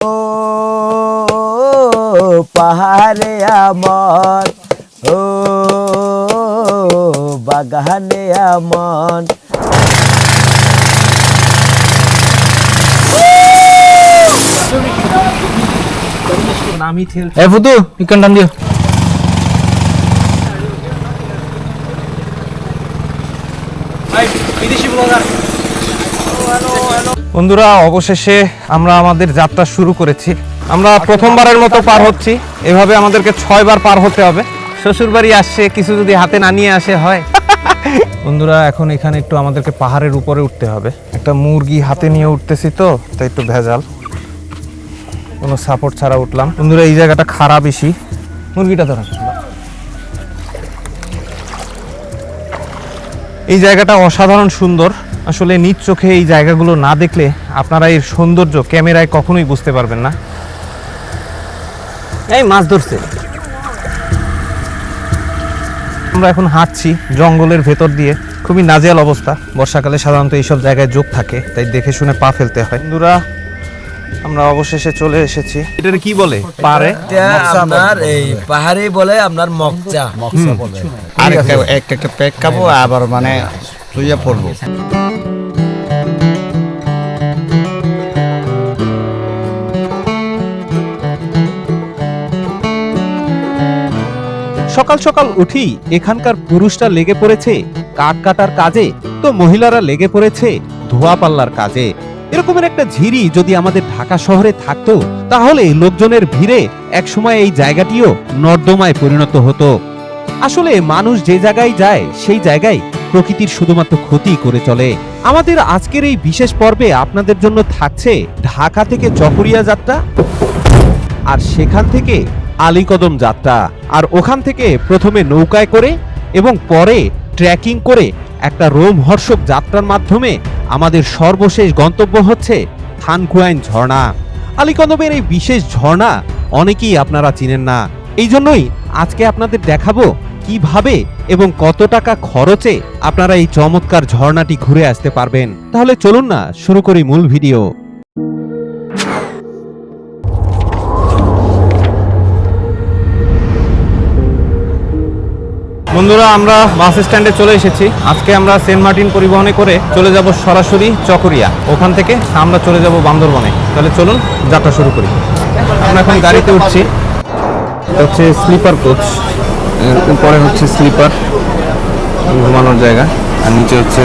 ও পাহাড়ে আমার, ও বাগানে আমার। এ ফুতু ইকান টান দিও। বন্ধুরা, অবশেষে আমরা আমাদের যাত্রা শুরু করেছি। আমরা প্রথমবারের মতো পার হচ্ছি। এভাবে আমাদেরকে 6 বার পার হতে হবে। শ্বশুর বাড়ি আসছে, কিছু যদি হাতে না নিয়ে আসে হয়। বন্ধুরা, এখন এখানে একটু আমাদেরকে পাহাড়ের উপরে উঠতে হবে। একটা মুরগি হাতে নিয়ে উঠতেছি তো, তাই একটু ভেজাল, কোনো সাপোর্ট ছাড়া উঠলাম। বন্ধুরা, এই জায়গাটা খারাপ বেশি। মুরগিটা ধরা, এই জায়গাটা অসাধারণ সুন্দর। আসলে নিজ চোখে এই জায়গাগুলো না দেখলে আপনারা এর সৌন্দর্য ক্যামেরায় কখনোই বুঝতে পারবেন না। এই মাছ ধরছে। আমরা এখন হাঁটছি জঙ্গলের ভেতর দিয়ে, খুবই নাজেহাল অবস্থা। বর্ষাকালে সাধারণত এইসব জায়গায় যোগ থাকে, তাই দেখে শুনে পা ফেলতে হয়। বন্ধুরা, আমরা অবশেষে চলে এসেছি। এটার কি বলে? পারে আপনার এই পাহাড়ি বলে আপনার মকচা বলে। আর একটা পেক খাবো, আবার মানে তুইয়া পড়বো। সকাল সকাল উঠি এখানকার পুরুষরা লেগে পড়েছে কাঠ কাটার কাজে, তো মহিলারা লেগে পড়েছে ধোয়া পাল্লার কাজে। এরকমের একটা ঝিরি যদি আমাদের ঢাকা শহরে থাকতো, তাহলে লোকজনের ভিড়ে একসময় এই জায়গাটিও নর্দমায় পরিণত হতো। আসলে মানুষ যে জায়গায় যায় সেই জায়গায় প্রকৃতির শুধুমাত্র ক্ষতি করে চলে। আমাদের আজকের এই বিশেষ পর্বে আপনাদের জন্য থাকছে ঢাকা থেকে চকরিয়া যাত্রা, আর সেখান থেকে আলীকদম যাত্রা, আর ওখান থেকে প্রথমে নৌকায় করে এবং পরে ট্রেকিং করে একটা রোমহর্ষক যাত্রার মাধ্যমে আমাদের সর্বশেষ গন্তব্য হচ্ছে থানকুয়াইন ঝর্ণা। আলীকদমের এই বিশেষ ঝর্ণা অনেকেই আপনারা চিনেন না, এই জন্যই আজকে আপনাদের দেখাবো কিভাবে এবং কত টাকা খরচে আপনারা এই চমৎকার ঝর্ণাটি ঘুরে আসতে পারবেন। তাহলে চলুন না শুরু করি মূল ভিডিও। বন্ধুরা, আমরা বাস স্ট্যান্ডে চলে এসেছি। আজকে আমরা সেন্ট মার্টিন পরিবহনে করে চলে যাব সরাসরি চকরিয়া, ওখান থেকে আমরা চলে যাব বান্দরবনে। তাহলে চলুন যাত্রা শুরু করি। আমরা এখন গাড়িতে উঠছি। এটা হচ্ছে স্লিপার কোচ, উপরে হচ্ছে স্লিপার ঘুমানোর জায়গা, আর নিচে হচ্ছে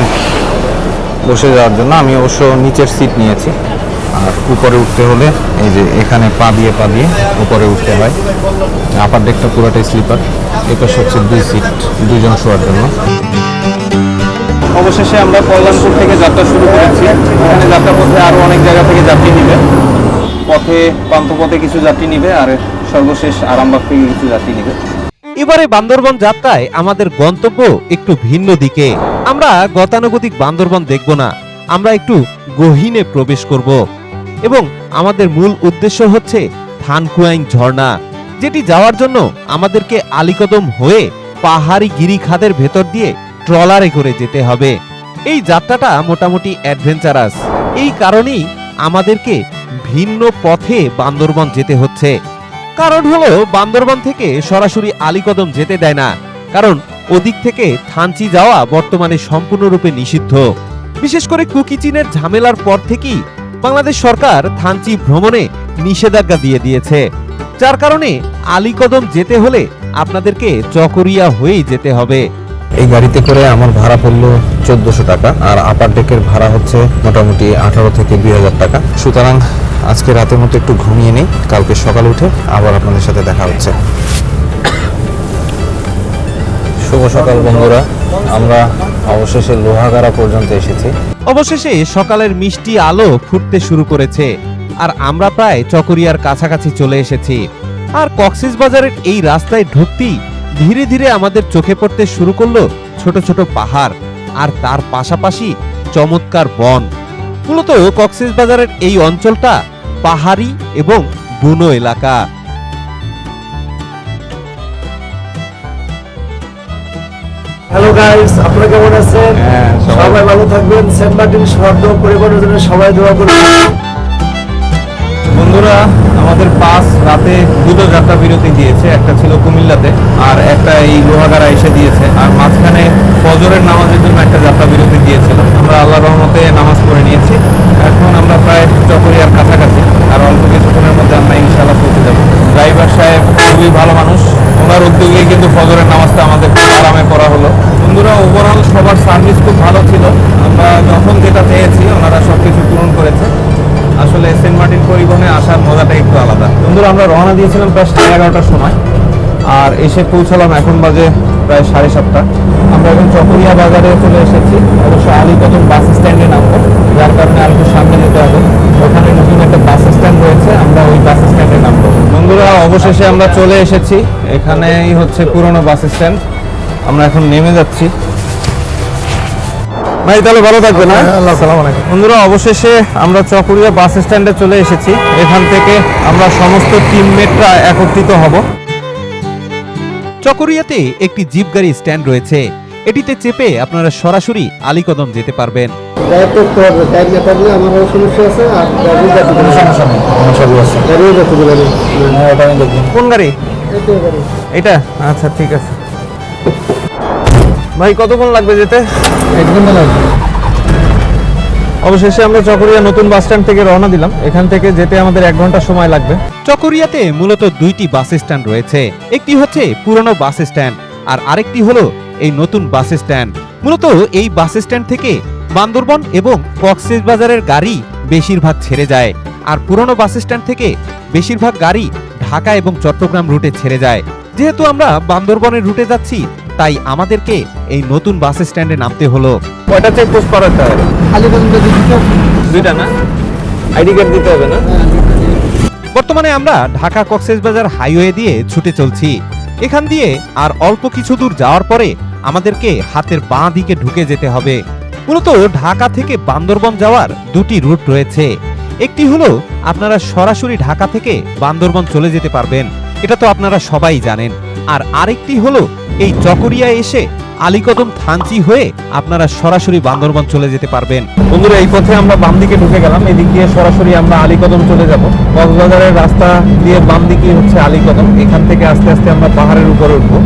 বসে যাওয়ার জন্য। আমি অবশ্য নিচের সিট নিয়েছি। আর উপরে উঠতে হলে এই যে এখানে পা দিয়ে উপরে উঠতে হয়। আপার ডেকটা পুরোটাই স্লিপার। এটা হচ্ছে 2 সিট, 2 জন শোয়ার জন্য। অবশেষে আমরা কল্যাণপুর থেকে যাত্রা শুরু করেছি। এখানে যাত্রাপথে আরও অনেক জায়গা থেকে যাত্রী নিবে। পান্থপথে কিছু যাত্রী নিবে, আর সর্বশেষ আরামবাগ থেকে কিছু যাত্রী নিবে। এবারে বান্দরবন যাত্রায় আমাদের গন্তব্য একটু ভিন্ন দিকে। আমরা গতানুগতিক বান্দরবন দেখব না, আমরা একটু গহীনে প্রবেশ করব এবং আমাদের মূল উদ্দেশ্য হচ্ছে থানকুয়াইন ঝর্ণা, যেটি যাওয়ার জন্য আমাদেরকে আলীকদম হয়ে পাহাড়ি গিরিখাদের ভেতর দিয়ে ট্রলারে করে যেতে হবে। এই যাত্রাটা মোটামুটি অ্যাডভেঞ্চারাস, এই কারণেই আমাদেরকে ভিন্ন পথে বান্দরবন যেতে হচ্ছে। কারণ হলো বান্দরবন থেকে সরাসরি আলীকদম যেতে দেয় না, কারণ ওদিক থেকে থানচি যাওয়া বর্তমানে সম্পূর্ণরূপে নিষিদ্ধ। বিশেষ করে কুকি চীনের ঝামেলার পর থেকেই বাংলাদেশ সরকার থানচি ভ্রমণে নিষেধাজ্ঞা দিয়ে দিয়েছে, যার কারণে আলীকদম যেতে হলে আপনাদেরকে চকরিয়া হয়েই যেতে হবে। এই গাড়িতে করে আমার ভাড়া পড়লো 1400 টাকা, আর আপার ডেকের ভাড়া হচ্ছে মোটামুটি 18 থেকে 2000 টাকা। সুতরাং আজকে রাতের মতো একটু ঘুমিয়ে নেই, কালকে সকালে উঠে আবার আপনাদের সাথে দেখা হচ্ছে। শুভ সকাল বন্ধুরা, আমরা অবশেষে লোহাগাড়া পর্যন্ত এসেছি। অবশেষে সকালের মিষ্টি আলো ফুটতে শুরু করেছে, আর আমরা প্রায় চকরিয়ার কাছাকাছি চলে এসেছি। আর কক্সবাজারের এই রাস্তায় ঢুকতেই ধীরে ধীরে আমাদের চোখে পড়তে শুরু করলো ছোট ছোট পাহাড়, আর তার পাশাপাশি চমৎকার বন। মূলত কক্সবাজারের এই অঞ্চলটা পাহাড়ি এবং বুনো এলাকা। হ্যালো গাইস, আপনারা কেমন আছেন? সবাই ভালো থাকবেন। সেন্ট মার্টিন শহর পরিবহনের জন্য সবাই দোয়া করবেন। বন্ধুরা, আমাদের বাস রাতে দুটো যাত্রা বিরতি দিয়েছে, একটা ছিল কুমিল্লাতে আর একটা এই লোহাগাড়া এসে দিয়েছে, আর মাঝখানে ফজরের নামাজের জন্য একটা যাত্রা বিরতি দিয়েছিল। আমরা আল্লাহর রহমতে নামাজ পড়ে নিয়েছি। এখন আমরা প্রায় চকরিয়ার কাছাকাছি, আর অল্প কিছুক্ষণের মধ্যে আমরা ইনশাআল্লাহ পৌঁছে যাব। ড্রাইভার সাহেব খুবই ভালো মানুষ, ওনার উদ্যোগে কিন্তু ফজরের নামাজটা আমাদের খুব আরামে পড়া হলো। বন্ধুরা, ওভারঅল সবার সার্ভিস খুব ভালো ছিল। আমরা যখন যেটা চেয়েছি ওনারা সব কিছু পূরণ করেছে। আসলে সেন্ট মার্টিন পরিবহনে আসার মজাটা একটু আলাদা। বন্ধুরা, আমরা রওনা দিয়েছিলাম প্রায় 11:30টার সময়, আর এসে পৌঁছালাম এখন বাজে প্রায় 7:30। আমরা এখন চকরিয়া বাজারে চলে এসেছি। অবশ্য আলীকদম বাস স্ট্যান্ডে নামবো, যার কারণে আর একটু সামনে যেতে হবে। ওখানে নতুন একটা বাস স্ট্যান্ড রয়েছে, আমরা ওই বাস স্ট্যান্ডে নামবো। বন্ধুরা, অবশেষে আমরা চলে এসেছি। এখানেই হচ্ছে পুরনো বাস স্ট্যান্ড। আমরা এখন নেমে যাচ্ছি। ভাই তাহলে ভালো থাকবেন। আসসালামু আলাইকুম। বন্ধুরা, অবশেষে আমরা চকরিয়া বাস স্ট্যান্ডে চলে এসেছি। এখান থেকে আমরা সমস্ত টিমমেটরা একত্রিত হব। চকরিয়াতে একটি জিপ গাড়ি স্ট্যান্ড রয়েছে, এটিতে চেপে আপনারা সরাসরি আলীকদম যেতে পারবেন। গাড়ি করতে হবে, গাড়ি না থাকলে আমারও সমস্যা আছে, আর গাড়ি যাতে কোনো সমস্যা নেই, সমস্যা আছে গাড়িও যাতে বলে নেই। ওটা আমি দেখবো। কোন গাড়ি? এইটাই গাড়ি। এটা? আচ্ছা, ঠিক আছে। ভাই কতক্ষণ লাগবে যেতে? 1 ঘন্টা লাগবে। অবশেষে আমরা চকরিয়া নতুন বাস স্ট্যান্ড থেকে রওনা দিলাম। এখান থেকে যেতে আমাদের 1 ঘন্টা সময় লাগবে। চকরিয়াতে মূলত দুইটি বাস স্ট্যান্ড রয়েছে, একটি হচ্ছে পুরনো বাস স্ট্যান্ড আর আরেকটি হলো এই নতুন বাস স্ট্যান্ড। মূলত এই বাস স্ট্যান্ড থেকে বান্দরবন এবং কক্সবাজারের গাড়ি বেশিরভাগ ছেড়ে যায়, আর পুরনো বাস স্ট্যান্ড থেকে বেশিরভাগ গাড়ি ঢাকা এবং চট্টগ্রাম রুটে ছেড়ে যায়। যেহেতু আমরা বান্দরবনের রুটে যাচ্ছি, তাই আমাদেরকে এই নতুন বাস স্ট্যান্ডে নামতে হলো। কয়টা চেকপোস্ট পার হতে হবে? আলীগঞ্জে দুইটা না? আইডি কার্ড দিতে হবে না? বর্তমানে আমরা ঢাকা কক্সবাজার হাইওয়ে দিয়ে ছুটে চলছি। এখান দিয়ে আর অল্প কিছু দূর যাওয়ার পরে আমাদেরকে হাতের বাঁ দিকে ঢুকে যেতে হবে। মূলত ঢাকা থেকে বান্দরবন যাওয়ার দুটি রুট রয়েছে। একটি হলো আপনারা সরাসরি ঢাকা থেকে বান্দরবন চলে যেতে পারবেন, এটা তো আপনারা সবাই জানেন। আর আরেকটি হলো এই চকরিয়া এসে আলীকদম থানচি হয়ে আপনারা সরাসরি বান্দরবন চলে যেতে পারবেন। বন্ধুরা, এই পথে আমরা বাম দিকে ঢুকে গেলাম। এদিক দিয়ে সরাসরি আমরা আলীকদম চলে যাব। কক্সবাজারের রাস্তা দিয়ে বাম দিকে হচ্ছে আলীকদম। এখান থেকে আস্তে আস্তে আমরা পাহাড়ের উপরে উঠবো।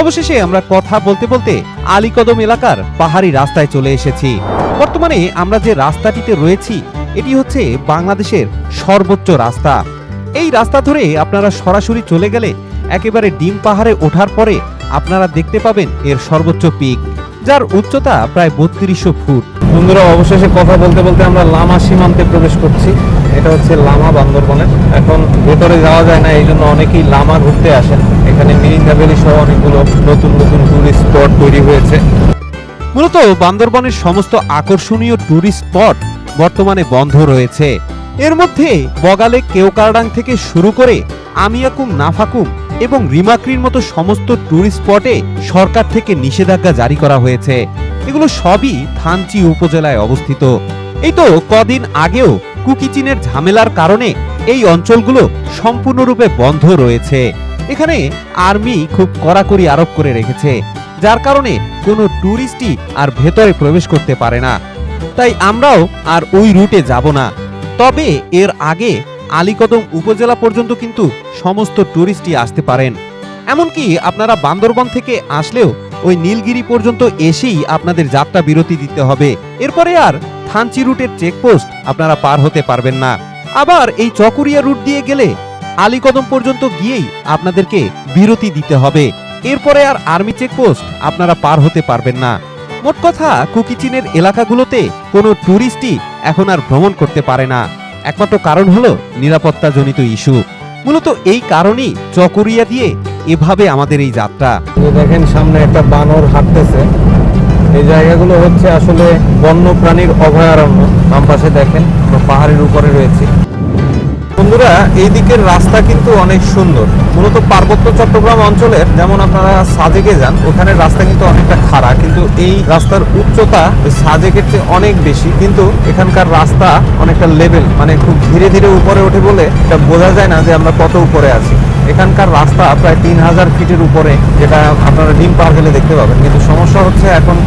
অবশেষে আমরা কথা বলতে বলতে আলীকদম এলাকার পাহাড়ি রাস্তায় চলে এসেছি। বর্তমানে আমরা যে রাস্তাটিতে রয়েছি, এটি হচ্ছে বাংলাদেশের সর্বোচ্চ রাস্তা। এই রাস্তা ধরে আপনারা সরাসরি চলে গেলে একেবারে ডিম পাহাড়ে ওঠার পরে আপনারা দেখতে পাবেন এর সর্বোচ্চ পিক, যার উচ্চতা প্রায় 3200 ফুট। বন্ধুরা, অবশেষে কথা বলতে বলতে আমরা লামা সীমান্তে প্রবেশ করছি। এটা হচ্ছে লামা বান্দরবনের। এখন ভেতরে যাওয়া যায় না, এই জন্য অনেকেই লামা ঘুরতে আসেন। এখানে মিরিঙ্গা ভ্যালি সহ অনেকগুলো নতুন নতুন টুরিস্ট স্পট তৈরি হয়েছে। মূলত বান্দরবনের সমস্ত আকর্ষণীয় টুরিস্ট স্পট বর্তমানে বন্ধ রয়েছে। এর মধ্যে বগালে কেওকারডাং থেকে শুরু করে আমিয়াকুম, নাফাকুম এবং রিমাক্রির মতো সমস্ত টুরিস্ট স্পটে সরকার থেকে নিষেধাজ্ঞা জারি করা হয়েছে। এগুলো সবই থানচি উপজেলায় অবস্থিত। এই তো কদিন আগেও কুকিচিনের ঝামেলার কারণে এই অঞ্চলগুলো সম্পূর্ণরূপে বন্ধ রয়েছে। এখানে আর্মি খুব কড়াকড়ি আরোপ করে রেখেছে, যার কারণে কোনো টুরিস্টই আর ভেতরে প্রবেশ করতে পারে না। তাই আমরাও আর ওই রুটে যাব না। তবে এর আগে আলীকদম উপজেলা পর্যন্ত কিন্তু সমস্ত টুরিস্টই আসতে পারেন। এমনকি আপনারা বান্দরবন থেকে আসলেও ওই নীলগিরি পর্যন্ত এসেই আপনাদের যাত্রা বিরতি দিতে হবে। এরপরে আর থানচি রুটের চেকপোস্ট আপনারা পার হতে পারবেন না। আবার এই চকরিয়া রুট দিয়ে গেলে আলীকদম পর্যন্ত গিয়েই আপনাদেরকে বিরতি দিতে হবে। এরপরে আর আর্মি চেকপোস্ট আপনারা পার হতে পারবেন না। মোট কথা, কুকিচিনের এলাকাগুলোতে কোনো টুরিস্টই এখন আর ভ্রমণ করতে পারে না। একমাত্র কারণ হলো নিরাপত্তাজনিত ইস্যু। মূলত এই কারণেই চকরিয়া দিয়ে এভাবে আমাদের এই যাত্রা। দেখেন সামনে একটা বানর হাঁটতেছে। এই জায়গাগুলো হচ্ছে আসলে বন্য প্রাণীর অভয়ারণ্য। বাম পাশে দেখেন আমরা পাহাড়ের উপরে রয়েছি। বন্ধুরা, এই দিকের রাস্তা কিন্তু অনেক সুন্দর। মূলত পার্বত্য চট্টগ্রাম অঞ্চলের যেমন আপনারা সাজেকে যান, ওখানে রাস্তা কিন্তু অনেকটা খাড়া, কিন্তু এই রাস্তার উচ্চতা সাজেকের চেয়ে অনেক বেশি। কিন্তু এখানকার রাস্তা অনেকটা লেভেল, মানে খুব ধীরে ধীরে উপরে ওঠে বলে এটা বোঝা যায় না যে আমরা কত উপরে আছি। এখানকার রাস্তা প্রায় 3000 ফিটের উপরে, যেটা আপনারা ডিম পার হলে দেখতে পাবেন। কিন্তু সমস্যা হচ্ছে এখন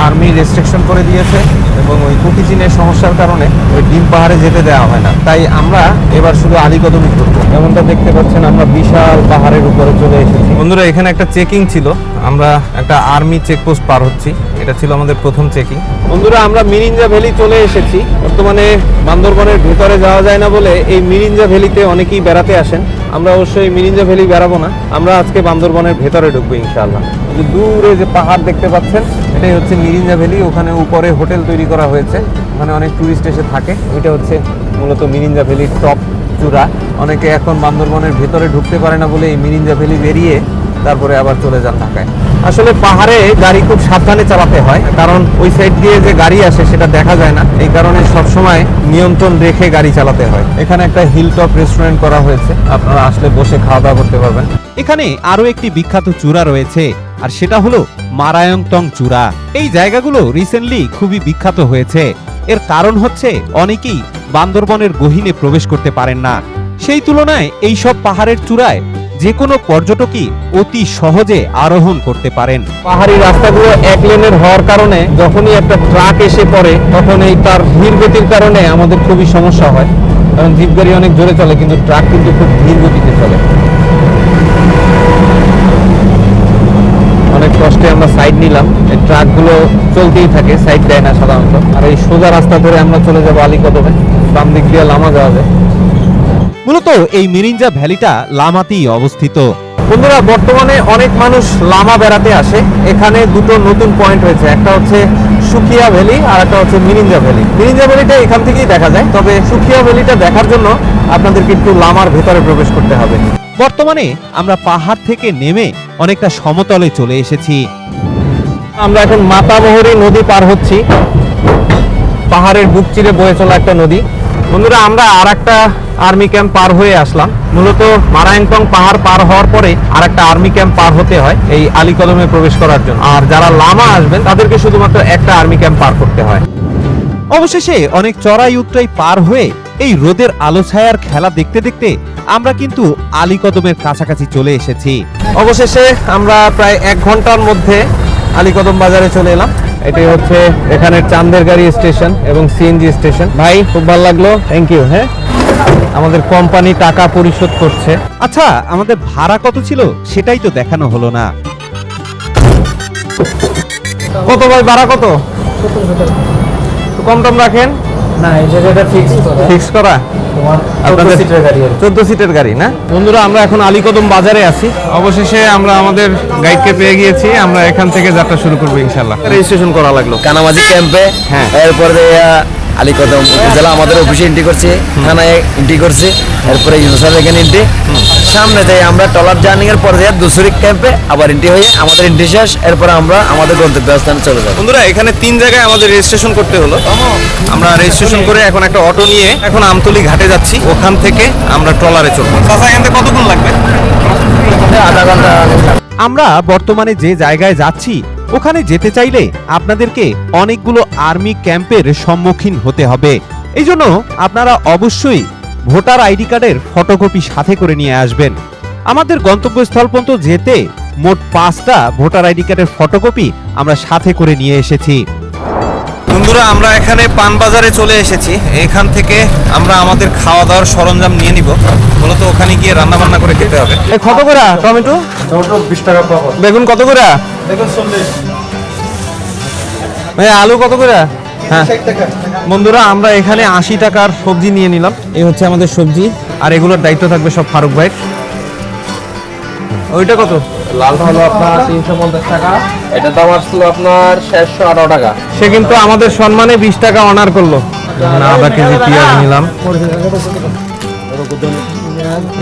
আর্মি রেস্ট্রিকশন করে দিয়েছে এবং ওই কুকিচিনের সমস্যার কারণে ওই ডিম পাহাড়ে যেতে দেওয়া হয় না, তাই আমরা এবার শুধু আলীকদমই ঘুরবো। যেমনটা দেখতে পাচ্ছেন আমরা বিশাল পাহাড়ের উপরে চলে এসেছি। বন্ধুরা এখানে একটা চেকিং ছিল, আমরা একটা আর্মি চেকপোস্ট পার হচ্ছি, এটা ছিল আমাদের প্রথম চেকিং। বন্ধুরা আমরা মিরিঞ্জা ভ্যালি চলে এসেছি। বর্তমানে বান্দরবনের ভেতরে যাওয়া যায় না বলে এই মিরিঞ্জা ভ্যালিতে অনেকেই বেড়াতে আসেন। আমরা অবশ্যই মিরিঞ্জা ভ্যালি বেড়াবো না, আমরা আজকে বান্দরবনের ভেতরে ঢুকবো ইনশাআল্লাহ। যে দূরে যে পাহাড় দেখতে পাচ্ছেন এটাই হচ্ছে মিরিঞ্জা ভ্যালি, ওখানে উপরে হোটেল তৈরি করা হয়েছে, ওখানে অনেক টুরিস্ট এসে থাকে। ওইটা হচ্ছে মূলত মিরিঞ্জা ভ্যালির টপ চূড়া। অনেকে এখন বান্দরবনের ভেতরে ঢুকতে পারে না বলে এই মিরিঞ্জা ভ্যালি বেরিয়ে তারপরে আবার চলে যান ঢাকায়। আসলে পাহাড়ে গাড়ি খুব সাবধানে চালাতে হয়, কারণ ওই সাইড দিয়ে যে গাড়ি আসে সেটা দেখা যায় না, এই কারণে সবসময় নিয়ন্ত্রণ রেখে গাড়ি চালাতে হয়। এখানে একটা হিল টপ রেস্টুরেন্ট করা হয়েছে, আপনারা আসলে বসে খাওয়া দাওয়া করতে পারবেন। এখানে আরো একটি বিখ্যাত চূড়া রয়েছে, আর সেটা হলো মারায়ংতং চূড়া। এই জায়গাগুলো রিসেন্টলি খুবই বিখ্যাত হয়েছে। এর কারণ হচ্ছে অনেকেই বান্দরবনের গহীনে প্রবেশ করতে পারেন না, সেই তুলনায় এই সব পাহাড়ের চূড়ায় যে কোনো পর্যটকই অতি সহজে আরোহণ করতে পারেন। পাহাড়ি রাস্তাগুলো এক লেনের হওয়ার কারণে যখনই একটা ট্রাক এসে পড়ে তখন এই তার ধীর গতির কারণে আমাদের খুবই সমস্যা হয়, কারণ জিপ গাড়ি অনেক জোরে চলে কিন্তু ট্রাক কিন্তু খুব ধীর গতিতে চলে। অনেক কষ্টে আমরা সাইড নিলাম, এই ট্রাকগুলো চলতেই থাকে, সাইড দেয় না সাধারণত। আর এই সোজা রাস্তা ধরে আমরা চলে যাবো আলীকদমে, বাম দিক দিয়ে লামা যাওয়া যায়। মূলত এই মিরিঞ্জা ভ্যালিটা লামাতেই অবস্থিত। বন্ধুরা বর্তমানে অনেক মানুষ লামা বেড়াতে আসে। এখানে দুটো নতুন পয়েন্ট হয়েছে, একটা হচ্ছে সুখিয়া ভ্যালি আর একটা হচ্ছে মিরিঞ্জা ভ্যালি। মিরিঞ্জা ভ্যালিটা এখান থেকেই দেখা যায়, তবে সুখিয়া ভ্যালিটা দেখার জন্য আপনাদেরকে একটু লামার ভেতরে প্রবেশ করতে হবে। বর্তমানে আমরা পাহাড় থেকে নেমে অনেকটা সমতলে চলে এসেছি। আমরা এখন মাতামোহরী নদী পার হচ্ছি, পাহাড়ের বুক চিরে বয়ে চলা একটা নদী। বন্ধুরা আমরা আর একটা আর্মি ক্যাম্প পার হয়ে আসলাম। মূলত মারায়ংতং পাহাড় পার হওয়ার পরে আর একটা আর্মি ক্যাম্প পার হতে হয় এই আলীকদমে প্রবেশ করার জন্য, আর যারা লামা আসবেন তাদেরকে শুধুমাত্র একটা আর্মি ক্যাম্প পার করতে হয়। অবশেষে অনেক চড়াই উতরাই পার হয়ে এই রোদের আলো ছায়ার খেলা দেখতে দেখতে আমরা কিন্তু আলীকদমের কাছাকাছি চলে এসেছি। অবশেষে আমরা প্রায় 1 ঘন্টার মধ্যে আলীকদম বাজারে চলে এলাম। এটাই হচ্ছে এখানের চান্দের গাড়ি স্টেশন এবং সিএনজি স্টেশন। ভাই খুব ভালো লাগলো, থ্যাংক ইউ। হ্যাঁ আমাদের কোম্পানি টাকা পরিশোধ করছে। আচ্ছা, আমাদের ভাড়া কত ছিল সেটাই তো দেখানো হলো না। কত ভাই ভাড়া কত? কম টম রাখেন না, এই জায়গাটা ফিক্স করা। আপনাদের 14 সিটের গাড়ি না? বন্ধুরা আমরা এখন আলীকদম বাজারে আছি। অবশেষে আমরা আমাদের গাইডকে পেয়ে গিয়েছি, আমরা এখান থেকে যাত্রা শুরু করবো ইনশাল্লাহ। রেজিস্ট্রেশন করা লাগলো কানামাজি ক্যাম্পে, হ্যাঁ। এরপরে আলীকদম উপজেলা আমাদের অফিসে এন্ট্রি করছে, থানায় এন্ট্রি করছে, এরপরে ইউনুসার এখানে এন্ট্রি, সামনে থেকে আমরা টলার জার্নিং এর পরে দুসুরিক ক্যাম্পে আবার এন্ট্রি হয়ে আমাদের এন্ট্রি শেষ, এরপরে আমরা আমাদের গন্তব্যস্থানে চলে যাব। বন্ধুরা এখানে 3 জায়গায় আমাদের রেজিস্ট্রেশন করতে হলো। আমরা রেজিস্ট্রেশন করে এখন একটা অটো নিয়ে এখন আমতলী ঘাটে যাচ্ছি, ওখান থেকে আমরা ট্রলারে চলবো। চাচা এখান থেকে কতক্ষণ লাগবে? আধা ঘন্টা। আমরা বর্তমানে যে জায়গায় যাচ্ছি ওখানে যেতে চাইলে আপনাদেরকে অনেকগুলো আর্মি ক্যাম্পের সম্মুখীন হতে হবে। এই জন্য আপনারা অবশ্যই ভোটার আইডি কার্ডের ফটোকপি সাথে করে নিয়ে আসবেন। আমাদের গন্তব্যস্থল পর্যন্ত যেতে মোট 5টা ভোটার আইডি কার্ডের ফটোকপি আমরা সাথে করে নিয়ে এসেছি। বন্ধুরা আমরা এখানে পান বাজারে চলে এসেছি, এখান থেকে আমরা আমাদের খাওয়া দাওয়ার সরঞ্জাম নিয়ে নিব। মূলত ওখানে গিয়ে রান্না বান্না করে খেতে হবে। কত করে টমেটো? 20 টাকা পাবো। বেগুন কত করে? দেখুন 40 ভাই আলু কত করে? হ্যাঁ বন্ধুরা আমরা এখানে 80 টাকার সবজি নিয়ে নিলাম। এই হচ্ছে আমাদের সবজি, আর এগুলোর দায়িত্ব থাকবে সব ফারুক ভাই। ওইটা কত? লালটা হলো আপনার 350 টাকা, এটা দাম আসলো আপনার 618 টাকা। সে কিন্তু আমাদের সম্মানে 20 টাকা অনার করলো। আধা কেজি পেঁয়াজ নিলাম।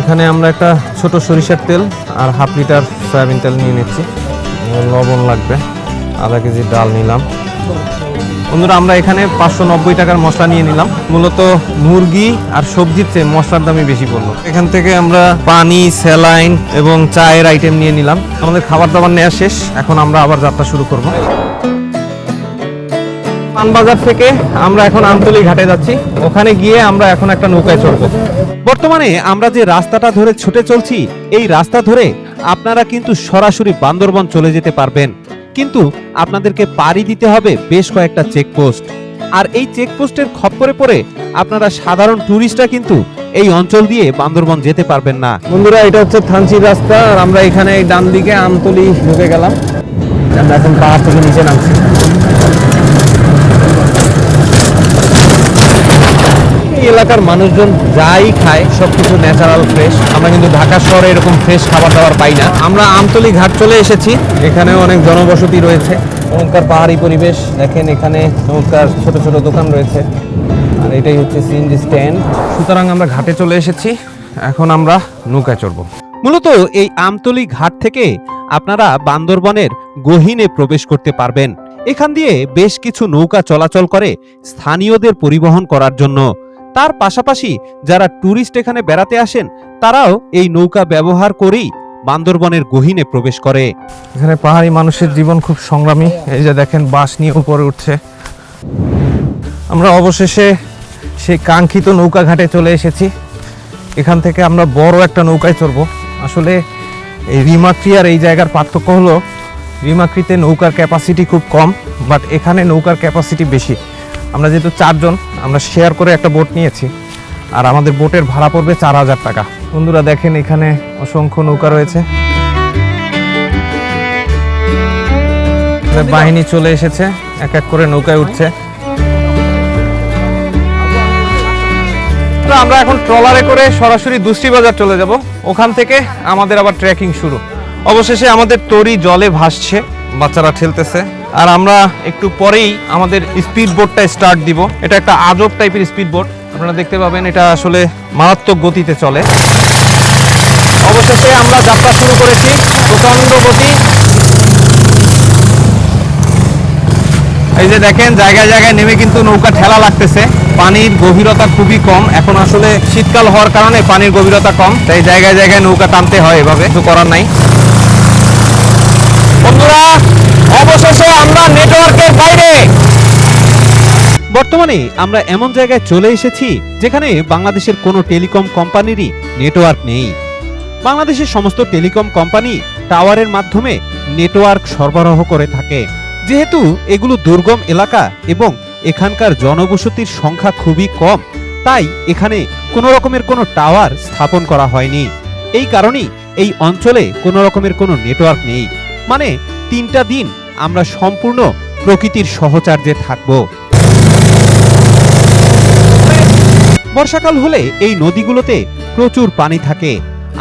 এখানে আমরা একটা ছোট সরিষার তেল আর 1/2 লিটার সয়াবিন তেল নিয়ে নিচ্ছি। লবণ লাগবে, আধা কেজি ডাল নিলাম। বন্ধুরা আমরা এখানে 590 টাকার মশলা নিয়ে নিলাম। মূলত মুরগি আর সবজির চেয়ে মশলার দামই বেশি পড়লো। এখান থেকে আমরা পানি, স্যালাইন এবং চায়ের আইটেম নিয়ে নিলাম। আমাদের খাবার দাবার নেওয়া শেষ, এখন আমরা আবার যাত্রা শুরু করব। পানবাজার থেকে আমরা এখন আমতলী ঘাটে যাচ্ছি, ওখানে গিয়ে আমরা এখন একটা নৌকায় চড়বো। বর্তমানে আমরা যে রাস্তাটা ধরে ছুটে চলছি এই রাস্তা ধরে আপনারা কিন্তু সরাসরি বান্দরবন চলে যেতে পারবেন। কিন্তু আপনাদেরকে পাড়ি দিতে হবে বেশ কয়েকটা চেকপোস্ট। আর এই চেকপোস্টের খপ্পরে পড়ে আপনারা সাধারণ টুরিস্টরা কিন্তু এই অঞ্চল দিয়ে বান্দরবন যেতে পারবেন না। বন্ধুরা, এটা হচ্ছে থানচির রাস্তা, আর আমরা এখানে এই ডান দিকে আমতলি ঢুকে গেলাম। আমরা এখন পাহাড় থেকে নিচে নামছি। এই এলাকার মানুষজন যাই খায় সবকিছু ন্যাচারাল ফ্রেশ। আমরা কিন্তু ঢাকা শহরে এরকম ফ্রেশ খাবার দাবার পাই না। আমরা আমতলি ঘাট চলে এসেছি, এখানেও অনেক জনবসতি রয়েছে, চমৎকার পাহাড়ি পরিবেশ। দেখেন এখানে চমৎকার ছোট ছোট দোকান রয়েছে, আর এটাই হচ্ছে সিএনজি স্ট্যান্ড। সুতরাং আমরা ঘাটে চলে এসেছি, এখন আমরা নৌকায় চড়বো। মূলত এই আমতলি ঘাট থেকে আপনারা বান্দরবনের গহীনে প্রবেশ করতে পারবেন। এখান দিয়ে বেশ কিছু নৌকা চলাচল করে স্থানীয়দের পরিবহন করার জন্য। তার পাশাপাশি যারা টুরিস্ট এখানে বেড়াতে আসেন তারাও এই নৌকা ব্যবহার করেই বান্দরবনের গহীনে প্রবেশ করে। এখানে পাহাড়ি মানুষের জীবন খুব সংগ্রামী। এই যে দেখেন বাস নিয়ে উপরে উঠছে। আমরা অবশেষে সেই কাঙ্ক্ষিত নৌকা ঘাটে চলে এসেছি। এখান থেকে আমরা বড় একটা নৌকায় চড়বো। আসলে এই রিমাক্রি আর এই জায়গার পার্থক্য হলো, রিমাক্রিতে নৌকার ক্যাপাসিটি খুব কম, বাট এখানে নৌকার ক্যাপাসিটি বেশি। আমরা যেহেতু 4 জন, আমরা শেয়ার করে একটা বোট নিয়েছি, আর আমাদের বোটের ভাড়া পড়বে 4000 টাকা। বন্ধুরা দেখেন এখানে অসংখ্য নৌকা রয়েছে। বাহিনী চলে এসেছে, এক এক করে নৌকায় উঠছে। আমরা এখন ট্রলারে করে সরাসরি দুষ্টি বাজার চলে যাব। ওখান থেকে আমাদের আবার ট্রেকিং শুরু। অবশেষে আমাদের তরি জলে ভাসছে, বাচ্চারা ঠেলতেছে, আর আমরা একটু পরেই আমাদের স্পিড বোটটা স্টার্ট দিব। এটা একটা আজব টাইপের স্পিড বোট, আপনারা দেখতে পাবেন। এটা আসলে মারাত্মক গতিতে চলে। অবশেষে আমরা যাত্রা শুরু করেছি, প্রচন্ড গতি। এই যে দেখেন জায়গায় জায়গায় নেমে কিন্তু নৌকা ঠেলা লাগতেছে। পানির গভীরতা খুবই কম, এখন আসলে শীতকাল হওয়ার কারণে পানির গভীরতা কম, তাই জায়গায় জায়গায় নৌকা টানতে হয়, এভাবে কিছু করার নাই। বন্ধুরা, অবশেষে আমরা নেটওয়ার্কের বাইরে। বর্তমানে আমরা এমন জায়গায় চলে এসেছি যেখানে বাংলাদেশের কোনো টেলিকম কোম্পানিরই নেটওয়ার্ক নেই। বাংলাদেশের সমস্ত টেলিকম কোম্পানি টাওয়ারের মাধ্যমে নেটওয়ার্ক সরবরাহ করে থাকে। যেহেতু এগুলো দুর্গম এলাকা এবং এখানকার জনবসতির সংখ্যা খুবই কম, তাই এখানে কোনো রকমের কোনো টাওয়ার স্থাপন করা হয়নি। এই কারণেই এই অঞ্চলে কোনো রকমের কোনো নেটওয়ার্ক নেই। মানে 3টা দিন আমরা সম্পূর্ণ প্রকৃতির সহচার্যে থাকব। বর্ষাকাল হলে এই নদীগুলোতে প্রচুর পানি থাকে,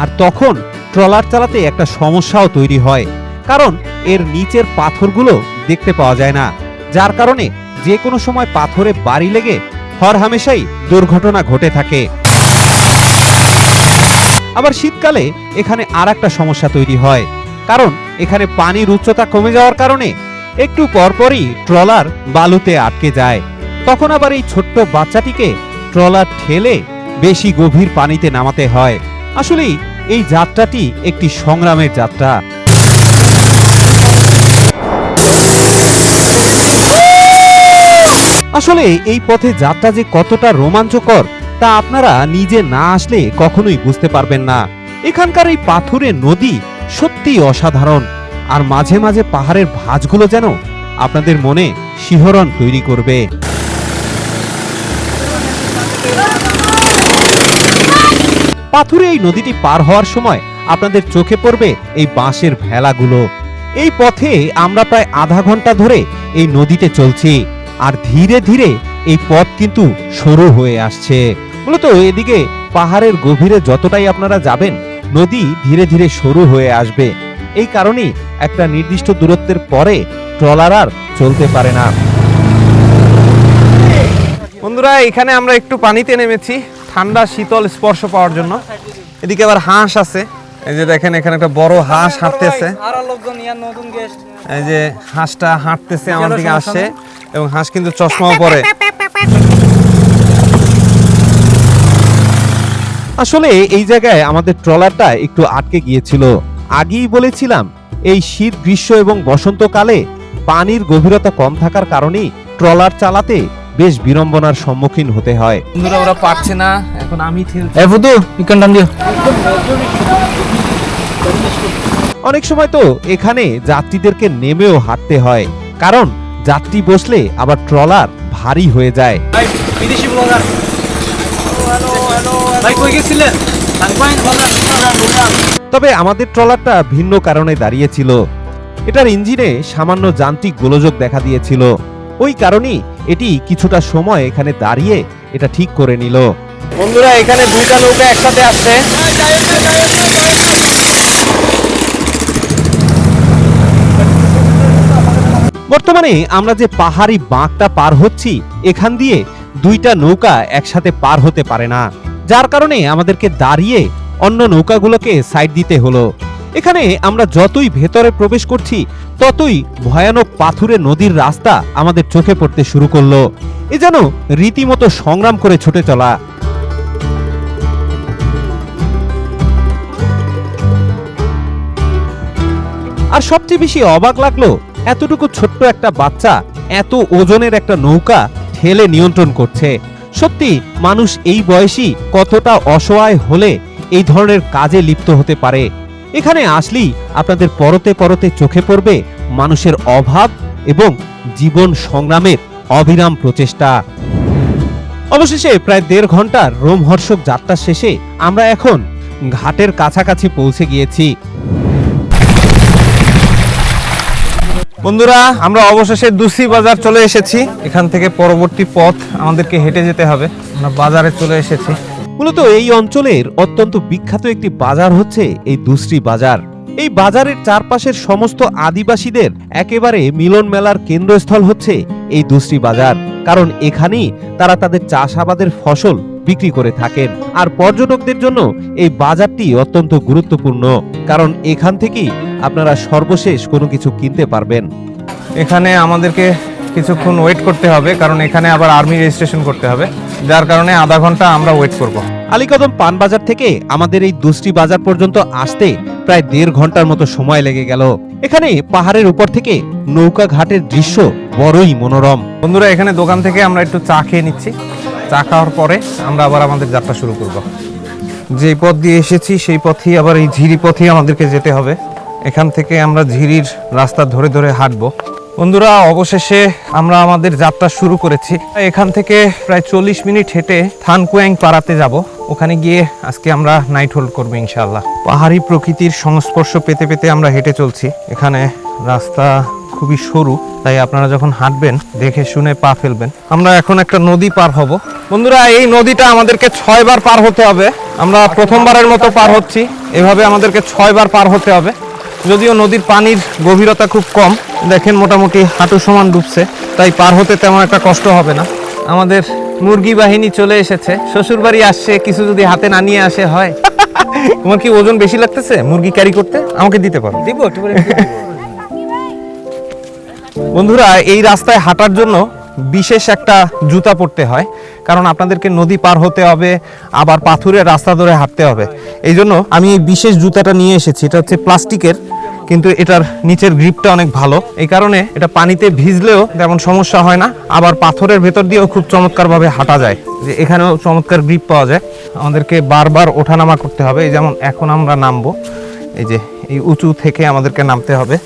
আর তখন ট্রলার চালাতে একটা সমস্যাও তৈরি হয়, কারণ এর নিচের পাথরগুলো দেখতে পাওয়া যায় না, যার কারণে যে কোনো সময় পাথরে বাড়ি লেগে হরহামেশাই দুর্ঘটনা ঘটে থাকে। আবার শীতকালে এখানে আর একটা সমস্যা তৈরি হয়, কারণ এখানে পানির উচ্চতা কমে যাওয়ার কারণে একটু পরপরই ট্রলার বালুতে আটকে যায়। তখন আবার এই ছোট্ট বাচ্চাটিকে ট্রলার ঠেলে বেশি গভীর পানিতে নামাতে হয়। আসলেই এই যাত্রাটি একটি সংগ্রামের যাত্রা। আসলে এই পথে যাত্রা যে কতটা রোমাঞ্চকর তা আপনারা নিজে না আসলে কখনোই বুঝতে পারবেন না। এখানকার এই পাথুরে নদী সত্যিই অসাধারণ, আর মাঝে মাঝে পাহাড়ের ভাঁজগুলো যেন আপনাদের মনে শিহরণ তৈরি করবে। পাথুরে এই নদীটি পার হওয়ার সময় আপনাদের চোখে পড়বে এই বাঁশের ভেলাগুলো। এই পথে আমরা প্রায় আধা ঘন্টা ধরে এই নদীতে চলছি, আর ধীরে ধীরে এই পথ কিন্তু সরু হয়ে আসছে। মূলত এদিকে পাহাড়ের গভীরে যতটাই আপনারা যাবেন, নদী ধীরে ধীরে সরু হয়ে আসবে। এই কারণেই একটা নির্দিষ্ট দূরত্বের পরে ট্রলার আর চলতে পারে না। বন্ধুরা, এখানে আমরা একটু পানিতে নেমেছি ঠান্ডা শীতল স্পর্শ পাওয়ার জন্য। এদিকে আবার হাঁস আছে, এই যে দেখেন এখানে একটা বড় হাঁস হাঁটতেছে। এই যে হাঁসটা হাঁটতেছে, আমার দিকে আসছে, এবং হাঁস কিন্তু চশমাও পরে। আসলে এই জায়গায় আমাদের ট্রলারটা একটু আটকে গিয়েছিল। আগেই বলেছিলাম এই শীত, গ্রীষ্ম এবং বসন্তকালে পানির গভীরতা কম থাকার কারণেই ট্রলার চালাতে বেশ বিড়ম্বনার সম্মুখীন হতে হয়। বন্ধুরা, ওরা পারছে না, এখন আমি ঠেলছি। অনেক সময় তো এখানে যাত্রীদেরকে নেমেও হাঁটতে হয়, কারণ যাত্রী বসলে আবার ট্রলার ভারী হয়ে যায়। বিদেশি ব্লগার ভাই কই গেছিলেন? তবে আমাদের ট্রলারটা ভিন্ন কারণে দাঁড়িয়েছিল। এটার ইঞ্জিনে সামান্য যান্ত্রিক গোলযোগ দেখা দিয়েছিল। ওই কারণেই এটি কিছুটা সময় এখানে দাঁড়িয়ে এটা ঠিক করে নিল। বন্ধুরা, এখানে দুইটা নৌকা একসাথে আসছে। বর্তমানে আমরা যে পাহাড়ি বাঁকটা পার হচ্ছি, এখান দিয়ে দুইটা নৌকা একসাথে পার হতে পারে না, যার কারণে আমাদেরকে দাঁড়িয়ে অন্য নৌকাগুলোকে সাইড দিতে হলো। এখানে আমরা যতই ভেতরে প্রবেশ করছি, ততই ভয়ানক পাথুরে নদীর রাস্তা আমাদের চোখে পড়তে শুরু করলো। এ যেন রীতিমতো সংগ্রাম করে ছুটে চলা। আর সবচেয়ে বেশি অবাক লাগলো, এতটুকু ছোট্ট একটা বাচ্চা এত ওজনের একটা নৌকা ঠেলে নিয়ন্ত্রণ করছে। সত্যি মানুষ এই বয়সী কতটা অসহায় হলে এই ধরনের কাজে লিপ্ত হতে পারে। এখানে আসলেই আপনাদের পরতে পরতে চোখে পড়বে মানুষের অভাব এবং জীবন সংগ্রামের অবিরাম প্রচেষ্টা। অবশেষে প্রায় 1.5 ঘন্টার রোমহর্ষক যাত্রা শেষে আমরা এখন ঘাটের কাছাকাছি পৌঁছে গিয়েছি। বন্ধুরা, আমরা অবশেষে দুসি বাজার চলে এসেছি। এখান থেকে পরবর্তী পথ আমাদেরকে হেঁটে যেতে হবে। আমরা বাজারে চলে এসেছি। মূলত এই অঞ্চলের অত্যন্ত বিখ্যাত একটি বাজার হচ্ছে এই দুসরি বাজার। এই বাজারের চারপাশের সমস্ত আদিবাসীদের একেবারে মিলন মেলার কেন্দ্রস্থল হচ্ছে এই দুসরি বাজার, কারণ এখানেই তারা তাদের চাষাবাদের ফসল বিক্রি করে থাকেন। আর পর্যটকদের জন্য এই বাজারটি অত্যন্ত গুরুত্বপূর্ণ, কারণ এখান থেকেই আপনারা সর্বশেষ কোনো কিছু কিনতে পারবেন। এখানে আমাদেরকে কিছুক্ষণ ওয়েট করতে হবে, কারণ এখানে আবার আর্মি রেজিস্ট্রেশন করতে হবে, যার কারণে আধা ঘন্টা আমরা ওয়েট করব। আলীকদম পান বাজার থেকে আমাদের এই দুসরি বাজার পর্যন্ত আসতে প্রায় 1.5 ঘন্টার মতো সময় লেগে গেল। এখানে পাহাড়ের উপর থেকে নৌকা ঘাটের দৃশ্য বড়ই মনোরম। বন্ধুরা, এখানে দোকান থেকে আমরা একটু চা খেয়ে নিচ্ছি। চা খাওয়ার পরে আমরা আবার আমাদের যাত্রা শুরু করব। যে পথ দিয়ে এসেছি সেই পথেই আবার এই ঝিরি পথেই আমাদেরকে যেতে হবে। এখান থেকে আমরা ঝিরির রাস্তা ধরে ধরে হাঁটবো। বন্ধুরা, অবশেষে আমরা আমাদের যাত্রা শুরু করেছি। এখান থেকে প্রায় 40 মিনিট হেঁটে থানকুয়াং পাড়াতে যাব। ওখানে গিয়ে আজকে আমরা নাইট হোল্ড করবো ইনশাআল্লাহ। পাহাড়ি প্রকৃতির সংস্পর্শ পেতে পেতে আমরা হেঁটে চলছি। এখানে রাস্তা খুবই সরু, তাই আপনারা যখন হাঁটবেন দেখে শুনে পা ফেলবেন। আমরা এখন একটা নদী পার হব। বন্ধুরা, এই নদীটা আমাদেরকে 6 বার পার হতে হবে। আমরা প্রথমবারের মতো পার হচ্ছি। এভাবে আমাদেরকে 6 বার পার হতে হবে। যদিও নদীর পানির গভীরতা খুব কম, দেখেন মোটামুটি হাঁটু সমান ডুবছে, তাই পার হতে তেমন একটা কষ্ট হবে না। আমাদের মুরগি বাহিনী চলে এসেছে। শ্বশুর বাড়ি আসছে, কিছু যদি হাতে না নিয়ে আসে হয়। তোমার কি ওজন বেশি লাগতেছে মুরগি ক্যারি করতে? আমাকে দিতে পারো। দিব একটু। বন্ধুরা, এই রাস্তায় হাঁটার জন্য বিশেষ একটা জুতা পরতে হয়, কারণ আপনাদেরকে নদী পার হতে হবে, আবার পাথুরের রাস্তা ধরে হাঁটতে হবে। এই জন্য আমি এই বিশেষ জুতাটা নিয়ে এসেছি। এটা হচ্ছে প্লাস্টিকের, কিন্তু এটার নিচের গ্রিপটা অনেক ভালো। এই কারণে এটা পানিতে ভিজলেও তেমন সমস্যা হয় না, আবার পাথরের ভেতর দিয়েও খুব চমৎকারভাবে হাঁটা যায়। যে এখানেও চমৎকার গ্রিপ পাওয়া যায়। আমাদেরকে বারবার ওঠানামা করতে হবে। এই যেমন এখন আমরা নামবো, এই যে এই উঁচু থেকে আমাদেরকে নামতে হবে।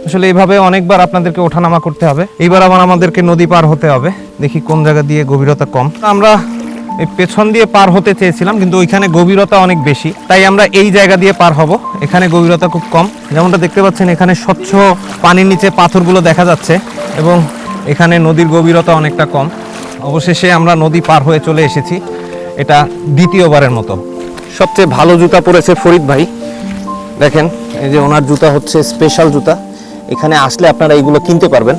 আসলে এইভাবে অনেকবার আপনাদেরকে ওঠানামা করতে হবে। এইবার আবার আমাদেরকে নদী পার হতে হবে। দেখি কোন জায়গা দিয়ে গভীরতা কম। আমরা এই পেছন দিয়ে পার হতে চেয়েছিলাম, কিন্তু ওইখানে গভীরতা অনেক বেশি, তাই আমরা এই জায়গা দিয়ে পার হব। এখানে গভীরতা খুব কম। যেমনটা দেখতে পাচ্ছেন, এখানে স্বচ্ছ পানির নিচে পাথরগুলো দেখা যাচ্ছে এবং এখানে নদীর গভীরতা অনেকটা কম। অবশেষে আমরা নদী পার হয়ে চলে এসেছি। এটা দ্বিতীয়বারের মতো। সবচেয়ে ভালো জুতা পরেছে ফরিদ ভাই। দেখেন, এই যে ওনার জুতা হচ্ছে স্পেশাল জুতা। এখানে আসলে আপনারা এইগুলো কিনতে পারবেন।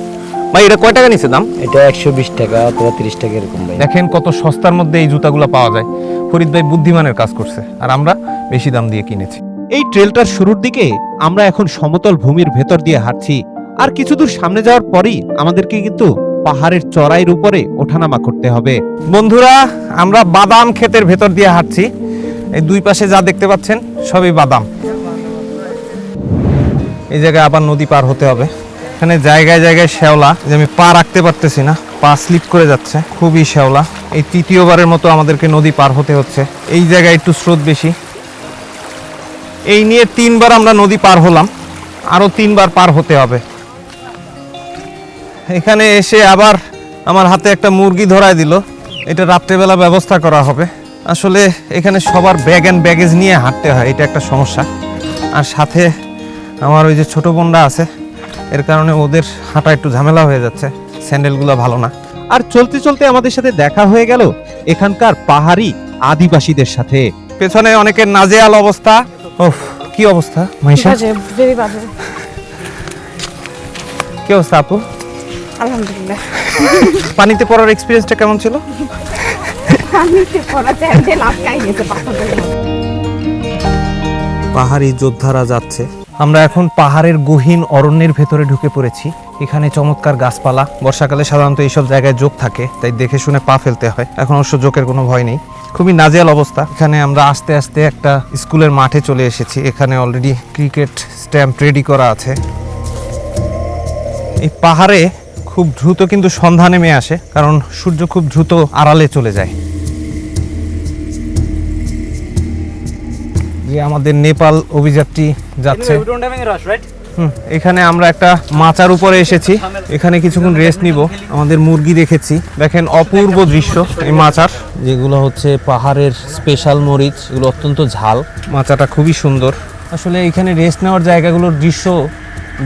ভাই, এটা কয় টাকা নিচ্ছে দাম? এটা 120 টাকা অথবা 30 টাকা এরকম ভাই। দেখেন কত সস্তার মধ্যে এই জুতাগুলো পাওয়া যায়। ফরিদ ভাই বুদ্ধিমানের কাজ করছে, আর আমরা বেশি দাম দিয়ে কিনেছি। এই ট্রেলটার শুরুর দিকে আমরা এখন সমতল ভূমির ভেতর দিয়ে হাঁটছি, আর কিছু দূর সামনে যাওয়ার পরই আমাদেরকে কিন্তু পাহাড়ের চড়াইয়ের উপরে ওঠানামা করতে হবে। বন্ধুরা, আমরা বাদাম ক্ষেতের ভেতর দিয়ে হাঁটছি। এই দুই পাশে যা দেখতে পাচ্ছেন সবই বাদাম। এই জায়গায় আবার নদী পার হতে হবে। এখানে জায়গায় জায়গায় শ্যাওলা, যে আমি পা রাখতে পারতেছি না, পা স্লিপ করে যাচ্ছে, খুবই শ্যাওলা। এই তৃতীয়বারের মতো আমাদেরকে নদী পার হতে হচ্ছে। এই জায়গায় একটু স্রোত বেশি। এই নিয়ে 3বার আমরা নদী পার হলাম, আরও 3বার পার হতে হবে। এখানে এসে আবার আমার হাতে একটা মুরগি ধরায় দিল, এটা রাত্রেবেলা ব্যবস্থা করা হবে। আসলে এখানে সবার ব্যাগ অ্যান্ড ব্যাগেজ নিয়ে হাঁটতে হয়, এটা একটা সমস্যা। আর সাথে আমার ওই যে ছোট বোনরা আছে, এর কারণে ওদের হাঁটা একটু ঝামেলা হয়ে যাচ্ছে, স্যান্ডেলগুলো ভালো না। আর চলতে চলতে আমাদের সাথে দেখা হয়ে গেল এখানকার পাহাড়ি আদিবাসীদের সাথে। পেছনে অনেকের নাজেহাল অবস্থা। ওফ, কি অবস্থা মাইশা? ভেরি বাজে। কি অবস্থা আপু? আলহামদুলিল্লাহ। পানিতে পড়ার এক্সপিরিয়েন্সটা কেমন ছিল? পানিতে পড়াতে যে লাফাই গেছে পাথরের মধ্যে। পাহাড়ি যোদ্ধারা যাচ্ছে। আমরা এখন পাহাড়ের গহীন অরণ্যের ভেতরে ঢুকে পড়েছি। এখানে চমৎকার গাছপালা, বর্ষাকালে সাধারণত এইসব জায়গায় জোক থাকে, তাই দেখে শুনে পা ফেলতে হয়। এখন অবশ্য জোকের কোনো ভয় নেই, খুবই নাজেহাল অবস্থা। এখানে আমরা আস্তে আস্তে একটা স্কুলের মাঠে চলে এসেছি। এখানে অলরেডি ক্রিকেট স্ট্যাম্প রেডি করা আছে। এই পাহাড়ে খুব দ্রুত কিন্তু সন্ধ্যা নেমে আসে, কারণ সূর্য খুব দ্রুত আড়ালে চলে যায়। যে আমাদের নেপাল অভিযাত্রী যাচ্ছে। এখানে আমরা একটা মাচার উপরে এসেছি, এখানে কিছুক্ষণ রেস্ট নিব। আমাদের মুরগি দেখেছি, দেখেন অপূর্ব দৃশ্য। এই মাচার যেগুলো হচ্ছে পাহাড়ের স্পেশাল মরিচ, এগুলো অত্যন্ত ঝাল। মাচাটা খুবই সুন্দর। আসলে এখানে রেস্ট নেওয়ার জায়গাগুলোর দৃশ্য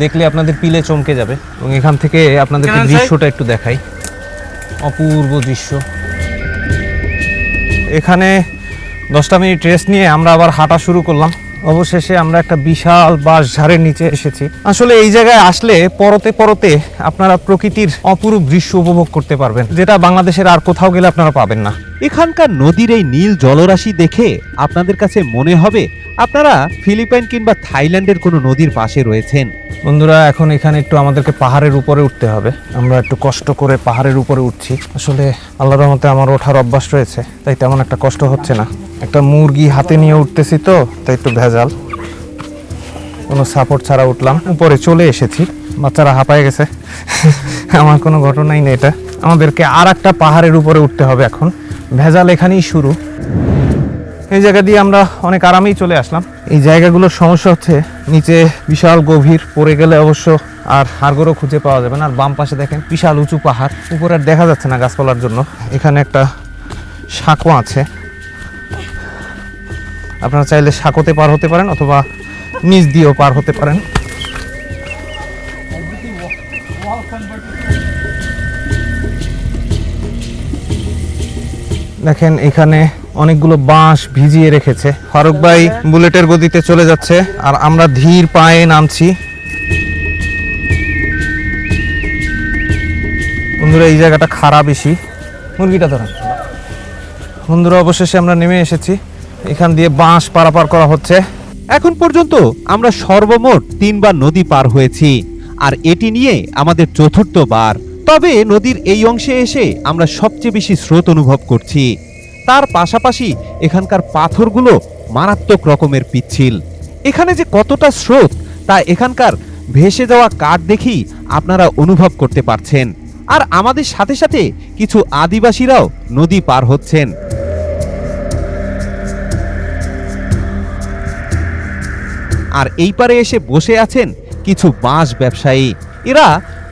দেখলে আপনাদের পিলে চমকে যাবে, এবং এখান থেকে আপনাদেরকে দৃশ্যটা একটু দেখাই। অপূর্ব দৃশ্য। এখানে 10টা মিনিট রেস্ট নিয়ে আমরা আবার হাঁটা শুরু করলাম। অবশেষে আমরা একটা বিশাল বাঁশঝাড়ের নিচে এসেছি। আসলে এই জায়গায় আসলে পরতে পরতে আপনারা প্রকৃতির অপরূপ দৃশ্য উপভোগ করতে পারবেন, যেটা বাংলাদেশের আর কোথাও গেলে আপনারা পাবেন না। এখানকার নদীর এই নীল জলরাশি দেখে আপনাদের কাছে মনে হবে আপনারা ফিলিপাইন কিংবা থাইল্যান্ডের কোনো নদীর পাশে রয়েছেন। বন্ধুরা, এখন এখানে একটু আমাদেরকে পাহাড়ের উপরে উঠতে হবে। আমরা একটু কষ্ট করে পাহাড়ের উপরে উঠছি। আসলে আল্লাহর রহমতে আমার ওঠার অভ্যাস রয়েছে, তাই তেমন একটা কষ্ট হচ্ছে না। একটা মুরগি হাতে নিয়ে উঠতেছি তো, তাই একটু ভেজাল। কোনো সাপোর্ট ছাড়া উঠলাম, উপরে চলে এসেছি। বাচ্চারা হাঁপায়ে গেছে। আমার কোনো ঘটনাই নেই এটা। আমাদেরকে আর একটা পাহাড়ের উপরে উঠতে হবে এখন। ভেজাল এখানেই শুরু। এই জায়গা দিয়ে আমরা অনেক আরামেই চলে আসলাম। এই জায়গাগুলোর সমস্যা হচ্ছে নিচে বিশাল গভীর, পড়ে গেলে অবশ্য আর হাড়গোড়ও খুঁজে পাওয়া যাবে না। আর বাম পাশে দেখেন বিশাল উঁচু পাহাড়, উপরে আর দেখা যাচ্ছে না গাছপালার জন্য। এখানে একটা সাঁকো আছে, আপনারা চাইলে সাঁকোতে পার হতে পারেন অথবা নিচ দিয়েও পার হতে পারেন। দেখেন এখানে অনেকগুলো বাঁশ ভিজিয়ে রেখেছে। ফারুক ভাই বুলেটের গতিতে চলে যাচ্ছে আর আমরা ধীর পায়ে নামছি। বন্ধুরা, এই জায়গাটা খারাপ বেশি। মুরগিটা ধরেন। বন্ধুরা, অবশেষে আমরা নেমে এসেছি। এখান দিয়ে বাঁশ পারাপার করা হচ্ছে। এখন পর্যন্ত আমরা সর্বমোট 3বার নদী পার হয়েছি, আর এটি নিয়ে আমাদের 4র্থ বার। তবে নদীর এই অংশে এসে আমরা সবচেয়ে বেশি স্রোত অনুভব করছি। তার পাশাপাশি এখানকার পাথরগুলো মারাত্মক রকমের পিচ্ছিল। এখানে যে কতটা স্রোত তা এখানকার ভেসে যাওয়া কাঠ দেখেই আপনারা অনুভব করতে পারছেন। আর আমাদের সাথে সাথে কিছু আদিবাসীরাও নদী পার হচ্ছেন। আর এই পারে এসে বসে আছেন কিছু বাঁশ ব্যবসায়ী। এরা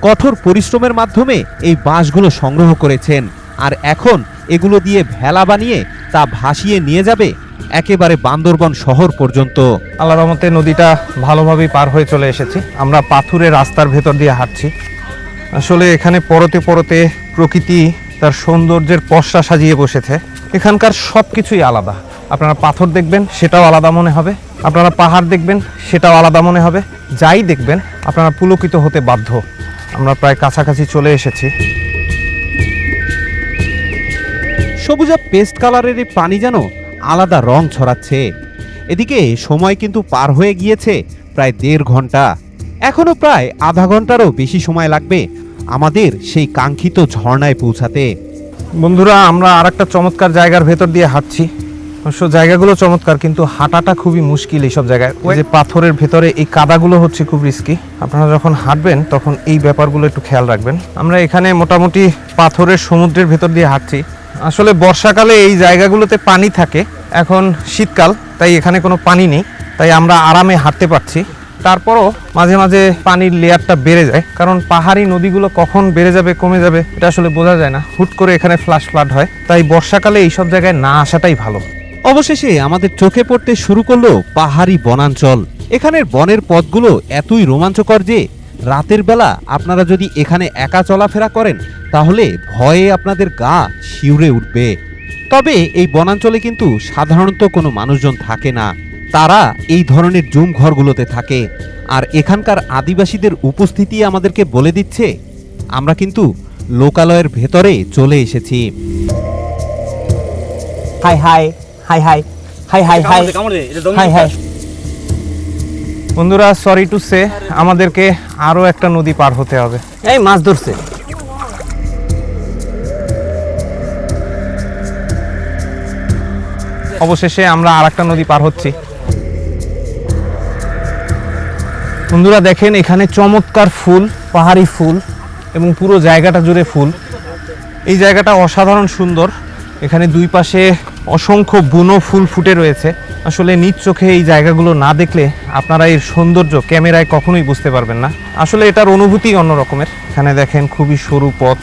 কঠোর পরিশ্রমের মাধ্যমে এই বাঁশগুলো সংগ্রহ করেছেন, আর এখন এগুলো দিয়ে ভেলা বানিয়ে তা ভাসিয়ে নিয়ে যাবে একেবারে বান্দরবন শহর পর্যন্ত। আল্লাহর রহমতে নদীটা ভালোভাবেই পার হয়ে চলে এসেছি। আমরা পাথুরে রাস্তার ভেতর দিয়ে হাঁটছি। আসলে এখানে পরতে পরতে প্রকৃতি তার সৌন্দর্যের পসরা সাজিয়ে বসেছে। এখানকার সব কিছুই আলাদা। আপনারা পাথর দেখবেন, সেটাও আলাদা মনে হবে। আপনারা পাহাড় দেখবেন, সেটাও আলাদা মনে হবে। যাই দেখবেন আপনারা পুলকিত হতে বাধ্য। আমরা প্রায় কাছাকাছি চলে এসেছি। সবুজা পেস্ট কালারের এই পানি যেন আলাদা রং ছড়াচ্ছে। এদিকে সময় কিন্তু পার হয়ে গিয়েছে প্রায় 1.5 ঘন্টা। এখনো প্রায় আধা ঘন্টারও বেশি সময় লাগবে আমাদের সেই কাঙ্ক্ষিত ঝর্ণায় পৌঁছাতে। বন্ধুরা, আমরা আর একটা চমৎকার জায়গার ভেতর দিয়ে হাঁটছি। অবশ্য জায়গাগুলো চমৎকার, কিন্তু হাঁটাটা খুবই মুশকিল এইসব জায়গায়। ওই যে পাথরের ভেতরে এই কাদাগুলো হচ্ছে খুব রিস্কি। আপনারা যখন হাঁটবেন তখন এই ব্যাপারগুলো একটু খেয়াল রাখবেন। আমরা এখানে মোটামুটি পাথরের সমুদ্রের ভেতর দিয়ে হাঁটছি। আসলে বর্ষাকালে এই জায়গাগুলোতে পানি থাকে, এখন শীতকাল তাই এখানে কোনো পানি নেই। তাই আমরা আরামে হাঁটতে পারছি। তারপরও মাঝে মাঝে পানির লেয়ারটা বেড়ে যায়, কারণ পাহাড়ি নদীগুলো কখন বেড়ে যাবে কমে যাবে এটা আসলে বোঝা যায় না, হুট করে এখানে ফ্লাশ ফ্লাড হয়। তাই বর্ষাকালে এইসব জায়গায় না আসাটাই ভালো। অবশেষে আমাদের চোখে পড়তে শুরু করলো পাহাড়ি বনাঞ্চল। এখানের বনের পথগুলো এতই রোমাঞ্চকর যে রাতের বেলা আপনারা যদি এখানে একা চলাফেরা করেন তাহলে ভয়ে আপনাদের গা শিউরে উঠবে। তবে এই বনাঞ্চলে কিন্তু সাধারণত কোনো মানুষজন থাকে না, তারা এই ধরনের জুম ঘরগুলোতে থাকে। আর এখানকার আদিবাসীদের উপস্থিতি আমাদেরকে বলে দিচ্ছে আমরা কিন্তু লোকালয়ের ভেতরে চলে এসেছি। High high high high high high high high high. বন্ধুরা, সরি টু সে, আমাদেরকে আরো একটা নদী পার হতে হবে। এই মাছ ধরছে। অবশেষে আমরা আর একটা নদী পার হচ্ছি। বন্ধুরা দেখেন, এখানে চমৎকার ফুল, পাহাড়ি ফুল, এবং পুরো জায়গাটা জুড়ে ফুল। এই জায়গাটা অসাধারণ সুন্দর। এখানে দুই পাশে অসংখ্য বুনো ফুল ফুটে রয়েছে। আসলে নিজ চোখে এই জায়গাগুলো না দেখলে আপনারা এর সৌন্দর্য ক্যামেরায় কখনোই বুঝতে পারবেন না। আসলে এটার অনুভূতি অন্য রকমের। এখানে দেখেন খুবই সরু পথ,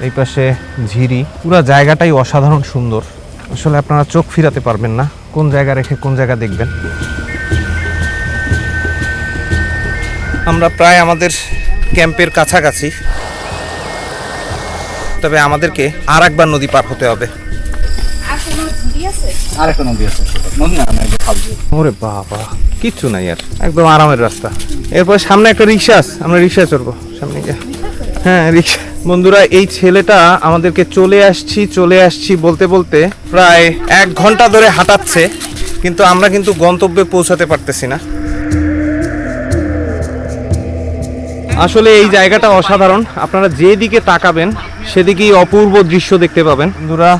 এই পাশে ঝিরি, পুরো জায়গাটাই অসাধারণ সুন্দর। আসলে আপনারা চোখ ফিরাতে পারবেন না কোন জায়গা রেখে কোন জায়গা দেখবেন। আমরা প্রায় আমাদের ক্যাম্পের কাছাকাছি, তবে আমাদেরকে আর একবার নদী পার হতে হবে। ওরে বাবা, কিচ্ছু নাই আর, একদম আরামের রাস্তা। এরপর সামনে একটা রিক্সা আছে, আমরা রিক্সায় চড়বো সামনে গিয়ে। হ্যাঁ, রিক্সা। বন্ধুরা, এই ছেলেটা আমাদেরকে চলে আসছি বলতে বলতে প্রায় 1 ঘন্টা ধরে হাঁটাচ্ছে, কিন্তু আমরা কিন্তু গন্তব্যে পৌঁছাতে পারতেছি না। আসলে এই জায়গাটা অসাধারণ, আপনারা যেদিকে তাকাবেন সেদিকেই অপূর্ব দৃশ্য দেখতে পাবেন। বন্ধুরা,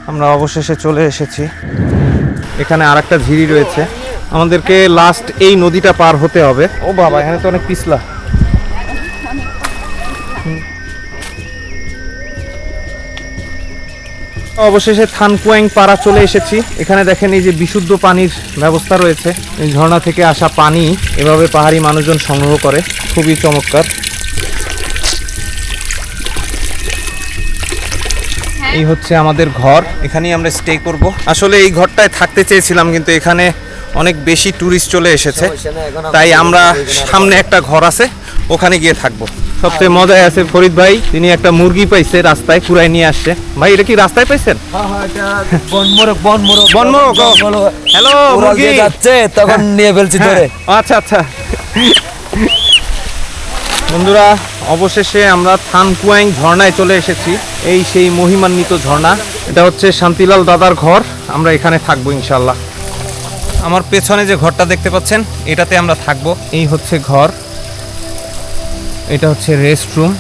আমরা অবশেষে চলে এসেছি। এখানে আর একটা ঝিরি রয়েছে, আমাদেরকে লাস্ট এই নদীটা পার হতে হবে। ও বাবা, এখানে তো অনেক পিছলা। অবশেষে থানকুয়াং পাড়া চলে এসেছি। এখানে দেখেন এই যে বিশুদ্ধ পানির ব্যবস্থা রয়েছে, এই ঝর্ণা থেকে আসা পানি এভাবে পাহাড়ি মানুষজন সংগ্রহ করে, খুবই চমৎকার। এই হচ্ছে আমাদের ঘর, এখানেই আমরা স্টে করব। আসলে এই ঘরটায় থাকতে চেয়েছিলাম, কিন্তু এখানে অনেক বেশি ট্যুরিস্ট চলে এসেছে, তাই আমরা সামনে একটা ঘর আছে ওখানে গিয়ে থাকবো। সবচেয়ে মজায় আছে ফরিদ ভাই, তিনি একটা মুরগি পাইছে রাস্তায়, কুড়াই নিয়ে আসছে। ভাই, এটা কি রাস্তায় পাইছেন? হ্যালো, মুরগি যাচ্ছে তখন নিয়ে ফেলছি ধরে। আচ্ছা আচ্ছা। বন্ধুরা, অবশেষে আমরা থানকুয়াং ঝর্ণায় চলে এসেছি। এই সেই মহিমান্বিত ঝর্ণা। এটা হচ্ছে শান্তিলাল দাদার ঘর, আমরা এখানে থাকবো ইনশাল্লাহ। আমার পেছনে যে ঘরটা দেখতে পাচ্ছেন এটাতে আমরা থাকবো। এই হচ্ছে ঘর, এটা হচ্ছে রেস্ট রুম।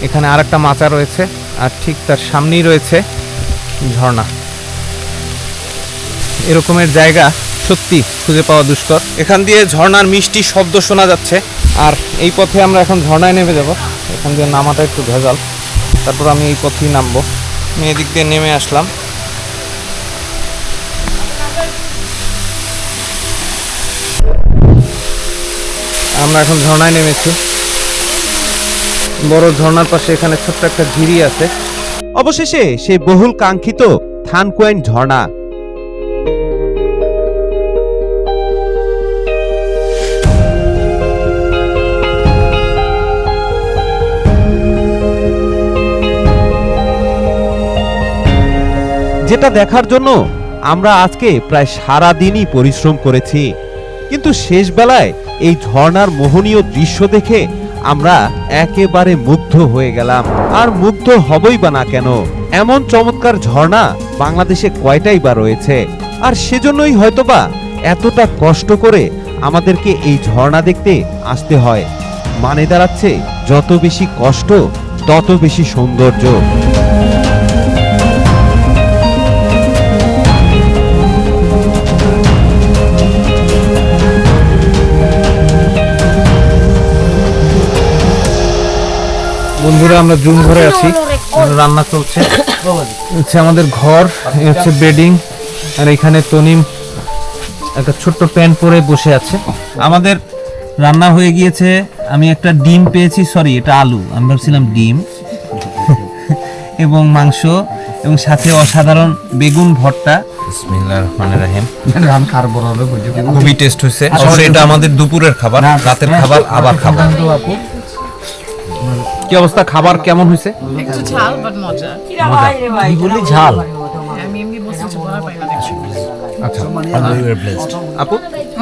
এখানে আর একটা মাচা রয়েছে, আর ঠিক তার সামনেই রয়েছে ঝর্ণা। এরকমের জায়গা সত্যি খুঁজে পাওয়া দুষ্কর। এখান দিয়ে ঝর্ণার মিষ্টি শব্দ শোনা যাচ্ছে। আর এই পথে আমরা এখন ঝর্ণায় নেমে যাব। এখান দিয়ে নামাটা একটু ভেজাল, তারপর আমি এই পথেই নামবো। আমি এদিক দিয়ে নেমে আসলাম। আমরা এখন ঝর্ণায় নেমেছি। বড় ঝর্ণার পাশে এখানে ছোট্ট একটা ঝিরি আছে। অবশেষে সেই বহুল কাঙ্ক্ষিত থানকুয়াং ঝর্ণা। যেটা দেখার জন্য আমরা আজকে প্রায় সারা দিনই পরিশ্রম করেছি, কিন্তু শেষ বেলায় এই ঝর্ণার মোহনীয় দৃশ্য দেখে আমরা একেবারে মুগ্ধ হয়ে গেলাম। আর মুগ্ধ হবই বা না কেন, এমন চমৎকার ঝর্ণা বাংলাদেশে কয়টাই বা রয়েছে। আর সেজন্যই হয়তোবা এতটা কষ্ট করে আমাদেরকে এই ঝর্ণা দেখতে আসতে হয়। মানে দাঁড়াচ্ছে, যত বেশি কষ্ট তত বেশি সৌন্দর্য। বন্ধুরা, আমরা জুম ঘরে আছি, রান্না চলছে। হচ্ছে আমাদের ঘর, এই হচ্ছে বেডিং, আর এখানে তনিম একটা ছোট্ট প্যান্ট পরে বসে আছে। আমাদের রান্না হয়ে গিয়েছে। আমি একটা ডিম পেয়েছি, সরি এটা আলু, আমি ভাবছিলাম ডিম এবং মাংস এবং সাথে অসাধারণ বেগুন ভর্তা। বিসমিল্লাহির রহমানির রহিম। খুবই টেস্ট হয়েছে। আসলে এটা আমাদের দুপুরের খাবার, রাতের খাবার আবার খাবার। কি অবস্থা, খাবার কেমন হয়েছে? একটু ঝাল বাট মজা। বলি ঝাল। আমি এমনি বলছি যে বলা পাই না দেখছি। আচ্ছা আপু,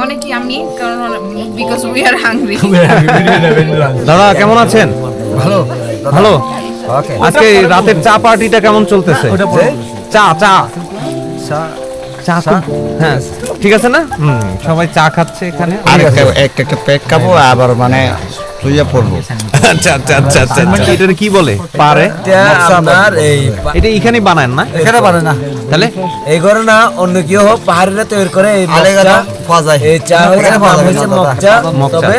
অনেক ইয়ামি কারণ বিকজ উই আর হাংরি। দাদা কেমন আছেন? ভালো ভালো। ওকে আজকে রাতের চা পার্টিটা কেমন চলতেছে? চা চা চা খুব- হ্যাঁ ঠিক আছে না? সবাই চা খাচ্ছে এখানে। আর একটা প্যাক খাবো আবার মানে শুয়ে পড়বো। আচ্ছা আচ্ছা আচ্ছা আচ্ছা, এটা কি বলে পারে? আপনার এই এটা এখানেই বানায় না? এখানে বানায় না, তাহলে এই ঘরে না অন্য কেউ হোক পাহাড়িরা তৈরি করে এই মকচা পাওয়া যায়। এই চা হচ্ছে মকচা, মকচা। তবে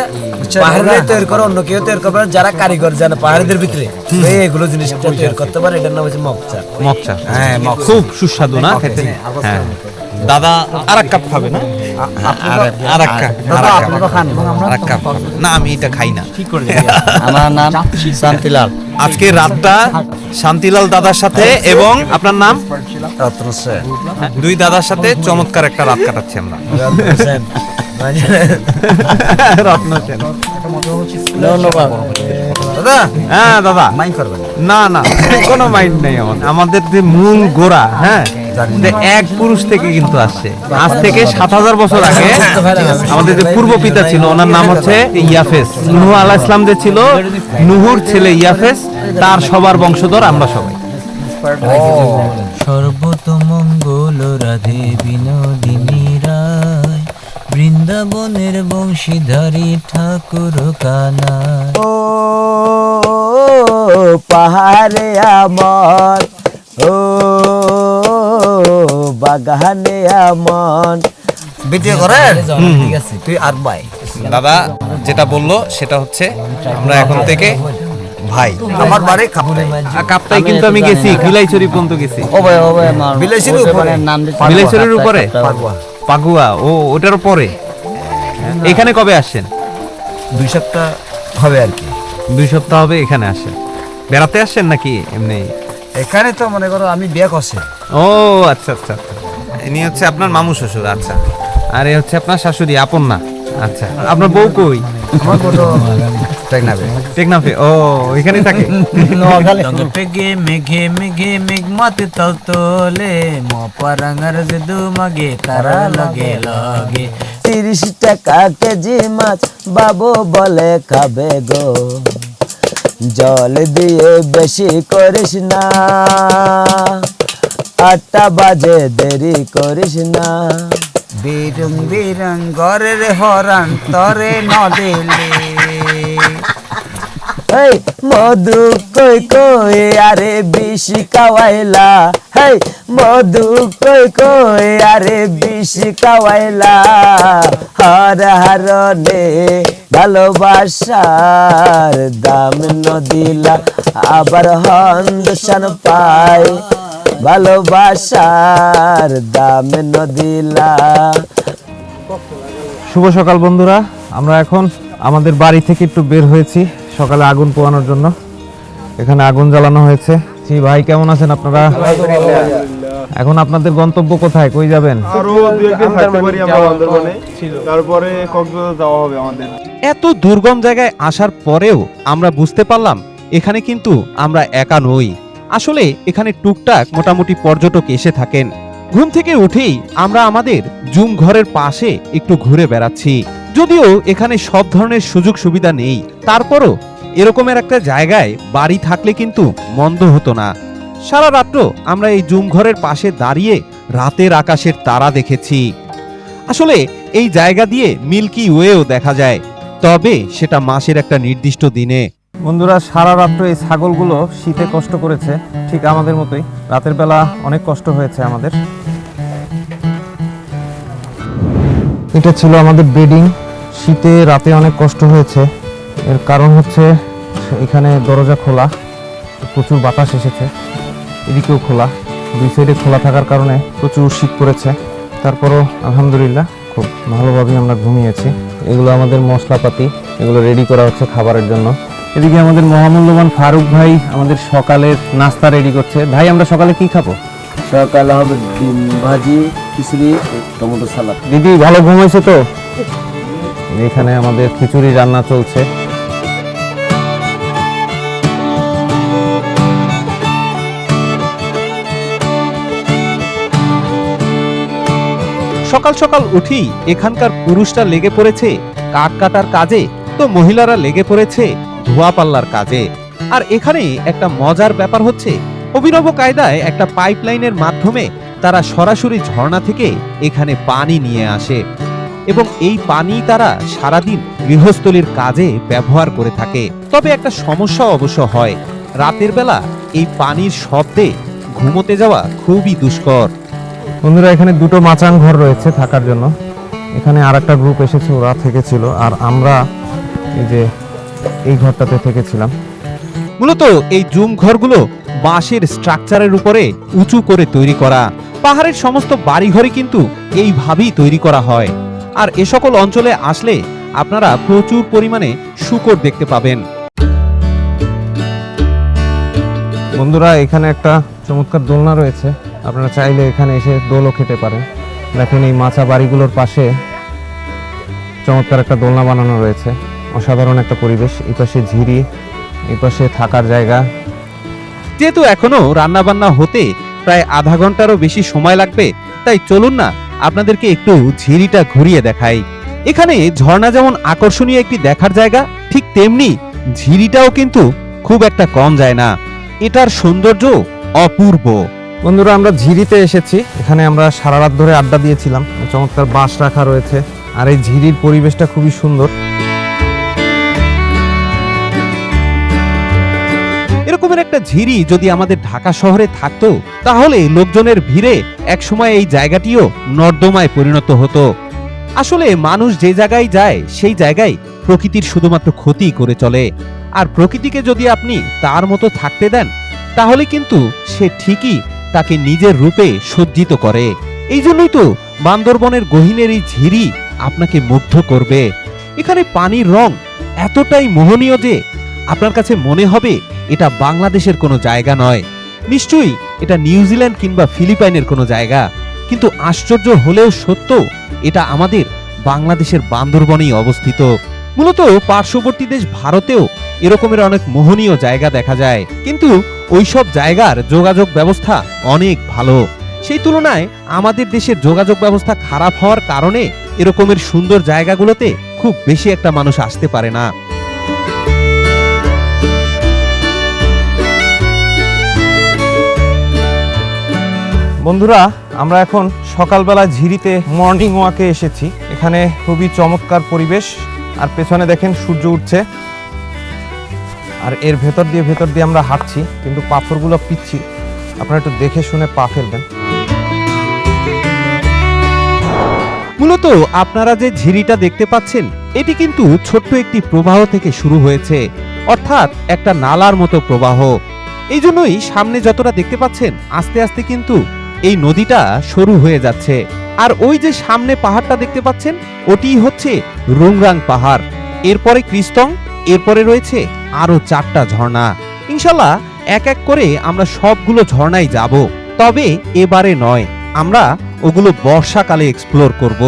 পাহাড়িরা তৈরি করে, অন্য কেউ তৈরি করবে না, যারা কারিগর জানে পাহাড়িদের ভিতরে এইগুলো জিনিসটা তৈরি করতে পারে, এটার নাম হচ্ছে মকচা। মকচা। হ্যাঁ মকচা। খুব সুস্বাদু না খেতে? হ্যাঁ। দাদা আর এক কাপ খাবে না? আর এক কাপ, আর এক কাপ। না আমি এটা খাই না। আমার নাম শান্তিলাল। আজকে রাতটা শান্তিলাল দাদার সাথে এবং আপনার নাম রত্ন সেন। দুই দাদার সাথে চমৎকার একটা রাত কাটাচ্ছি আমরা। রত্ন সেন। রত্ন সেন। ধন্যবাদ। দাদা হ্যাঁ দাদা, মাইন্ড করবেন না না কোনো মাইন্ড নেই আমাদের যে মূল গোড়া, হ্যাঁ যে এক পুরুষ থেকে কিন্তু আসছে। আজ থেকে 7000 বছর আগে আমাদের যে পূর্ব পিতা ছিল, ওনার নাম হচ্ছে ইয়াফেস। নূহ আলাইহিস সালাম যে ছিল, নূহুর ছেলে ইয়াফেস, তার সবার বংশধর আমরা সবাই। সর্বতমঙ্গল রাধে বিনোদিনী রায়, বৃন্দাবনের বংশীধারী ঠাকুর কানাই। ও পাহাড়ে আমার, ও বাগানে আমার ভিডিও করে তুই আর ভাই। দাদা যেটা বললো সেটা হচ্ছে আমরা এখন থেকে ভাই। আমার বাড়ি কাপড়ে কাপ্তাই কিন্তু আমি গেছি, বিলাইছড়ি পর্যন্ত গেছি। বিলাসির উপরে নাম বিলাইছড়ির উপরে পাগুয়া, ও ওটার পরে। এখানে কবে আসছেন? 2 সপ্তাহ হবে আর কি। 2 সপ্তাহ হবে এখানে আসেন। বেড়াতে আসছেন নাকি এমনি? এখানে তো মনে করো আমি বিয়ে করছি। ও আচ্ছা আচ্ছা আচ্ছা, ইনি হচ্ছে আপনার মামু শ্বশুর। আচ্ছা, আর এ হচ্ছে আপনার শাশুড়ি, আপন না? আচ্ছা, আপনার বউ কই? আমার বড় টেকনাবে টেকনাফে। ও এখানেই থাকে। পেগে মেঘে মেঘে মেঘমত তল তোলে, মপারাঙ্গার যদু মাগে তারা লগে লগে। 30 টাকা কেজি মাছ বাবু বলে খাবে গো, জল দিয়ে বেশি করিস না, 8টা বাজে দেরি করিস না। বিরং বিরং ঘরের হরান তরে নদিলে, এই মধু কই কই আরে বিশি কাওয়াইলা, হেই মধু কই কই আরে বিশি কাওয়াইলা, হর হরনে ভালোবাসার দাম নদিলা, আবার হন্দশন পাই ভালোবাসার দাম নদিলা। শুভ সকাল বন্ধুরা, আমরা এখন আমাদের বাড়ি থেকে একটু বের হয়েছি সকালে আগুন পোয়ানোর জন্য। এখানে আগুন জ্বালানো হয়েছে। জি ভাই, কেমন আছেন আপনারা? এখন আপনাদের গন্তব্য কোথায়, কই যাবেন? তারপরে কক্সবাজার যাওয়া হবে আমাদের। এত দুর্গম জায়গায় আসার পরেও আমরা বুঝতে পারলাম এখানে কিন্তু আমরা একা নই। আসলে এখানে টুকটাক মোটামুটি পর্যটক এসে থাকেন। ঘুম থেকে উঠেই আমরা আমাদের জুম ঘরের পাশে একটু ঘুরে বেড়াচ্ছি। যদিও এখানে সব ধরনের সুযোগ সুবিধা নেই, তারপরও এরকমের একটা জায়গায় বাড়ি থাকলে কিন্তু মন্দ হতো না। সারা রাত্র আমরা এই জুম ঘরের পাশে দাঁড়িয়ে রাতের আকাশের তারা দেখেছি। আসলে এই জায়গা দিয়ে মিল্কি ওয়েও দেখা যায়, তবে সেটা মাসের একটা নির্দিষ্ট দিনে। বন্ধুরা, সারা রাত্র এই ছাগলগুলো শীতে কষ্ট করেছে, ঠিক আমাদের মতোই। রাতের বেলা অনেক কষ্ট হয়েছে আমাদের। এটা ছিল আমাদের বেডিং। শীতে রাতে অনেক কষ্ট হয়েছে। এর কারণ হচ্ছে এখানে দরজা খোলা, প্রচুর বাতাস এসেছে, এদিকেও খোলা, দুই সাইডে খোলা থাকার কারণে প্রচুর শীত পড়েছে। তারপরও আলহামদুলিল্লাহ খুব ভালোভাবেই আমরা ঘুমিয়েছি। এগুলো আমাদের মশলাপাতি, এগুলো রেডি করা হচ্ছে খাবারের জন্য। এদিকে আমাদের মহামূল্যবান ফারুক ভাই আমাদের সকালের নাস্তা রেডি করছে। ভাই আমরা সকালে কি খাবো? সকালে হবে ডিম ভাজি, খিচুড়ি, টমেটো সালাদ। দিদি ভালো ঘুমাইছে তো? এখানে আমাদের খিচুড়ি রান্না চলছে। সকাল সকাল উঠেই এখানকার পুরুষরা লেগে পড়েছে কাঠ কাটার কাজে, তো মহিলারা লেগে পড়েছে ধোয়া পাল্লার কাজে। আর এখানে একটা মজার ব্যাপার হচ্ছে, অভিনব কায়দায় একটা পাইপলাইনের মাধ্যমে তারা সরাসরি ঝর্ণা থেকে এখানে পানি নিয়ে আসে এবং এই পানি তারা সারাদিন গৃহস্থলীর কাজে ব্যবহার করে থাকে। তবে একটা সমস্যা অবশ্য হয়, রাতের বেলা এই পানির শব্দে ঘুমোতে যাওয়া খুবই দুষ্কর। বন্ধুরা এখানে দুটো মাচাং ঘর রয়েছে থাকার জন্য। এখানে আর একটা গ্রুপ এসেছে, ওরা থেকেছিল, আর আমরা এই যে এই ঘরটাতে থেকেছিলাম। মূলত এই জুম ঘরগুলো বাঁশের স্ট্রাকচারের উপরে উঁচু করে তৈরি করা। পাহাড়ের সমস্ত বাড়িঘরই কিন্তু এইভাবেই তৈরি করা হয়। আর এ সকল অঞ্চলে আসলে আপনারা প্রচুর পরিমাণে শূকর দেখতে পাবেন। বন্ধুরা এখানে একটা চমৎকার দোলনা রয়েছে, আপনারা চাইলে এখানে এসে দোলও খেতে পারেন। দেখুন এই মাচা বাড়িগুলোর পাশে চমৎকার একটা দোলনা বানানো রয়েছে, অসাধারণ একটা পরিবেশ। এই পাশে ঝিরি, এই পাশে থাকার জায়গা। যেহেতু এখনো রান্না বান্না হতে প্রায় আধা ঘন্টারও বেশি সময় লাগবে, তাই চলুন না আপনাদেরকে একটু ঝিরিটা ঘুরিয়ে দেখাই। এখানে ঝর্ণা যেমন আকর্ষণীয় একটি দেখার জায়গা, ঠিক তেমনি ঝিরিটাও কিন্তু খুব একটা কম যায় না। এটার সৌন্দর্য অপূর্ব। বন্ধুরা আমরা ঝিরিতে এসেছি, এখানে আমরা সারা রাত ধরে আড্ডা দিয়েছিলাম। চমৎকার বাঁশ রাখা রয়েছে, আর এই ঝিরির পরিবেশটা খুবই সুন্দর। এরকমের একটা ঝিরি যদি আমাদের ঢাকা শহরে থাকতো, তাহলে লোকজনের ভিড়ে একসময় এই জায়গাটিও নর্দমায় পরিণত হতো। আসলে মানুষ যে জায়গায় যায় সেই জায়গায় প্রকৃতির শুধুমাত্র ক্ষতি করে চলে। আর প্রকৃতিকে যদি আপনি তার মতো থাকতে দেন, তাহলে কিন্তু সে ঠিকই তাকে নিজের রূপে সজ্জিত করে। এই জন্যই তো বান্দরবনের গহীনের এই ঝিরি আপনাকে মুগ্ধ করবে। এখানে পানির রং এতটাই মোহনীয় যে আপনার কাছে মনে হবে এটা বাংলাদেশের কোনো জায়গা নয়, নিশ্চয়ই এটা নিউজিল্যান্ড কিংবা ফিলিপাইনের কোনো জায়গা। কিন্তু আশ্চর্য হলেও সত্য, এটা আমাদের বাংলাদেশের বান্দরবনেই অবস্থিত। মূলত পার্শ্ববর্তী দেশ ভারতেও এরকমের অনেক মোহনীয় জায়গা দেখা যায়, কিন্তু ওইসব জায়গার যোগাযোগ ব্যবস্থা অনেক ভালো। সেই তুলনায় আমাদের দেশের যোগাযোগ ব্যবস্থা খারাপ হওয়ার কারণে এরকমের সুন্দর জায়গাগুলোতে খুব বেশি একটা মানুষ আসতে পারে না। বন্ধুরা আমরা এখন সকালবেলা ঝিরিতে মর্নিং ওয়াকে এসেছি। এখানে খুবই চমৎকার পরিবেশ, আর পেছনে দেখেন সূর্য উঠছে, আর এর ভেতর দিয়ে আমরা হাঁটছি, কিন্তু পাথরগুলো পিচ্ছিল, আপনারা একটু দেখে শুনে পা ফেলবেন। মূলত আপনারা যে ঝিরিটা দেখতে পাচ্ছেন, এটি কিন্তু ছোট্ট একটি প্রবাহ থেকে শুরু হয়েছে, অর্থাৎ একটা নালার মতো প্রবাহ। এই জন্যই সামনে যতটা দেখতে পাচ্ছেন, আস্তে আস্তে কিন্তু এই নদীটা সরু হয়ে যাচ্ছে। আর ওই যে সামনে পাহাড়টা দেখতে পাচ্ছেন, ওটিই হচ্ছে রুংরাং পাহাড়। এরপরে কৃস্তং, এরপরে রয়েছে আরো 4টা ঝর্ণা। ইনশাল্লাহ এক এক করে আমরা সবগুলো ঝর্ণায় যাব, তবে এবারে নয়, আমরা ওগুলো বর্ষাকালে এক্সপ্লোর করব।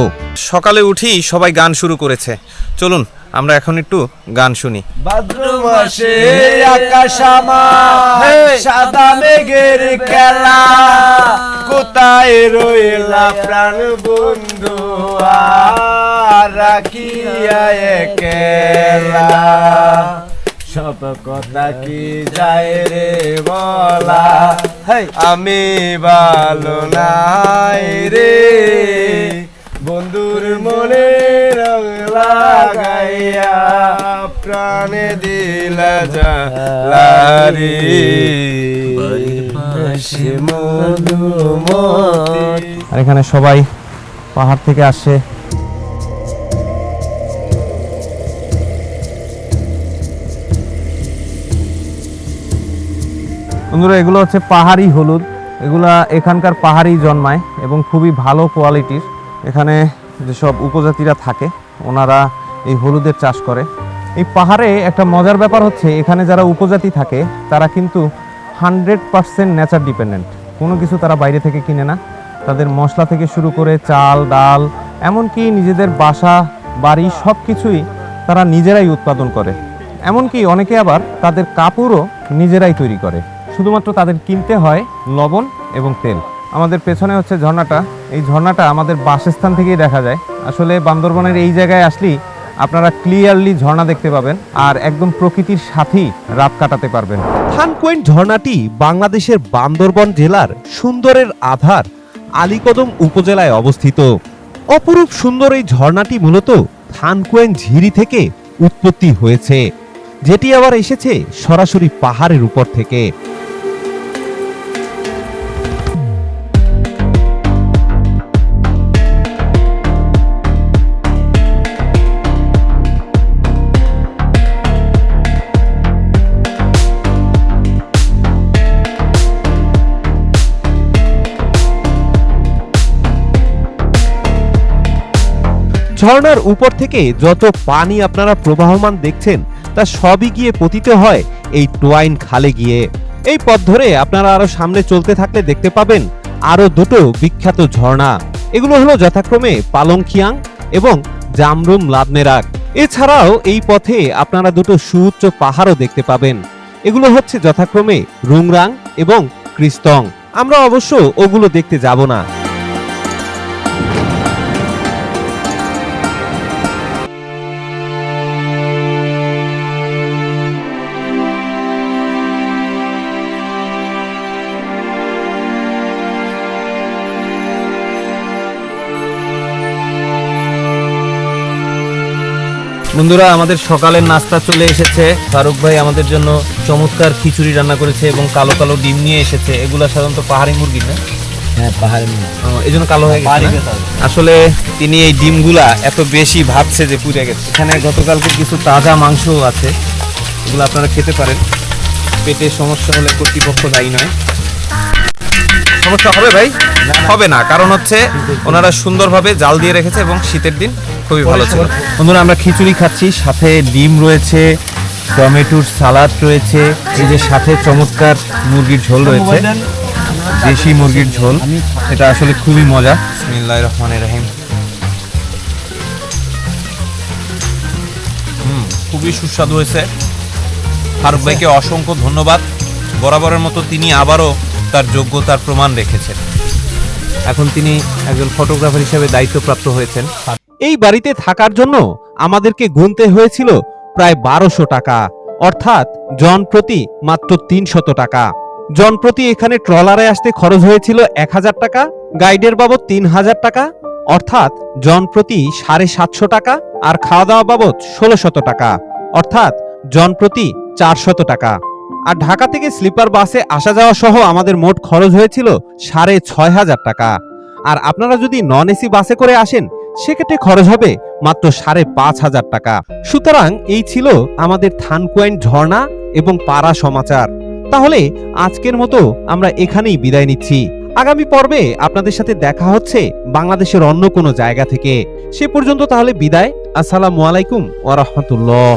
সকালে উঠি সবাই গান শুরু করেছে, চলুন আমরা এখন একটু গান শুনি। ভাদ্র মাসে আকাশ আমার সাদা মেঘের খেলা, কোথায় রইলা প্রাণ বন্ধু আর রাখিয়া একলা, সব কথা কি যায় রে বলা, আমি ভালো নাই রে, বন্ধুর মনে রং লাগাইয়া প্রাণে দিলা জালারি, মধুমতি। আর এখানে সবাই পাহাড় থেকে আসে। বন্ধুরা এগুলো হচ্ছে পাহাড়ি হলুদ, এগুলা এখানকার পাহাড়ি জন্মায় এবং খুবই ভালো কোয়ালিটির। এখানে যেসব উপজাতিরা থাকে ওনারা এই হলুদের চাষ করে। এই পাহাড়ে একটা মজার ব্যাপার হচ্ছে এখানে যারা উপজাতি থাকে তারা কিন্তু 100% নেচার ডিপেন্ডেন্ট, কোনো কিছু তারা বাইরে থেকে কিনে না। তাদের মশলা থেকে শুরু করে চাল ডাল এমনকি নিজেদের বাসা বাড়ি সব কিছুই তারা নিজেরাই উৎপাদন করে। এমনকি অনেকে আবার তাদের কাপড়ও নিজেরাই তৈরি করে, শুধুমাত্র তাদের কিনতে হয় লবণ এবং তেল। আমাদের পেছনে হচ্ছে ঝর্ণাটা, এই ঝর্ণাটা আমাদের বাসস্থান থেকেই দেখা যায়। আসলে বান্দরবনের এই জায়গায় আসলেই আপনারা ক্লিয়ারলি ঝর্ণা দেখতে পাবেন আর একদম প্রকৃতির সাথেই রাত কাটাতে পারবেন। থানকুয়েন ঝর্ণাটি বাংলাদেশের বান্দরবন জেলার সুন্দরের আধার আলীকদম উপজেলায় অবস্থিত। অপরূপ সুন্দর এই ঝর্ণাটি মূলত থানকুয়েন ঝিরি থেকে উৎপত্তি হয়েছে, যেটি আবার এসেছে সরাসরি পাহাড়ের উপর থেকে। ঝর্ণার উপর থেকে যত পানি আপনারা প্রবাহমান দেখছেন তা সবই গিয়ে পতিত হয় এই টোয়াইন খালে গিয়ে। এই পথ ধরে আপনারা আরো সামনে চলতে থাকলে দেখতে পাবেন আরো দুটো বিখ্যাত ঝর্ণা। এগুলো হলো যথাক্রমে পালংখিয়াং এবং জামরুম লাদনেরাক। এছাড়াও এই পথে আপনারা দুটো সুউচ্চ পাহাড়ও দেখতে পাবেন। এগুলো হচ্ছে যথাক্রমে রুংরাং এবং ক্রিস্তং। আমরা অবশ্য ওগুলো দেখতে যাব না। বন্ধুরা, আমাদের সকালের নাস্তা চলে এসেছে। ফারুক ভাই আমাদের জন্য চমৎকার খিচুড়ি রান্না করেছে এবং কালো কালো ডিম নিয়ে এসেছে। এগুলা সাধারণত পাহাড়ি মুরগি না? হ্যাঁ, পাহাড়ি এই জন্য কালো হয়ে গেছে না? আসলে তিনি এই ডিমগুলা এত বেশি ভাবছে যে পুড়ে গেছে। এখানে গতকালকে কিছু তাজা মাংস আছে, এগুলো আপনারা খেতে পারেন। পেটে সমস্যা হলে কর্তৃপক্ষ দায়ী নয়। সমস্যা হবে ভাই? হবে না, কারণ হচ্ছে ওনারা সুন্দরভাবে জাল দিয়ে রেখেছে এবং শীতের দিন খুবই ভালো ছিল। বন্ধুরা, আমরা খিচুড়ি খাচ্ছি, সাথে ডিম রয়েছে, টমেটোর সালাদ রয়েছে, এই যে সাথে চমৎকার মুরগির ঝোল রয়েছে, দেশি মুরগির ঝোল। এটা আসলে খুবই মজা। বিসমিল্লাহির রহমানির রহিম। খুবই সুস্বাদু হয়েছে। ফারুক ভাইকে অসংখ্য ধন্যবাদ। বরাবরের মতো তিনি আবারও তার যোগ্যতার প্রমাণ রেখেছেন। এখন তিনি একজন ফটোগ্রাফার হিসেবে দায়িত্বপ্রাপ্ত হয়েছেন। এই বাড়িতে থাকার জন্য আমাদেরকে গুনতে হয়েছিল প্রায় 1200 টাকা, অর্থাৎ জন প্রতি মাত্র 300 টাকা। জন প্রতি এখানে ট্রলারে আসতে খরচ হয়েছিল 1000 টাকা, গাইডের বাবদ 3000 টাকা, অর্থাৎ জন প্রতি 750 টাকা, আর খাওয়া দাওয়া বাবদ 1600 টাকা, অর্থাৎ জন প্রতি 400 টাকা। আর ঢাকা থেকে স্লিপার বাসে আসা যাওয়া সহ আমাদের মোট খরচ হয়েছিল 6500 টাকা। আর আপনারা যদি নন এসি বাসে করে আসেন সেক্ষেত্রে খরচ হবে মাত্র 5500 টাকা। সুতরাং এই ছিল আমাদের থানকুয়েন ঝর্ণা এবং পাড়া সমাচার। তাহলে আজকের মতো আমরা এখানেই বিদায় নিচ্ছি। আগামী পর্বে আপনাদের সাথে দেখা হচ্ছে বাংলাদেশের অন্য কোনো জায়গা থেকে। সে পর্যন্ত তাহলে বিদায়। আসসালামু আলাইকুম ওয়া রাহমাতুল্লাহ।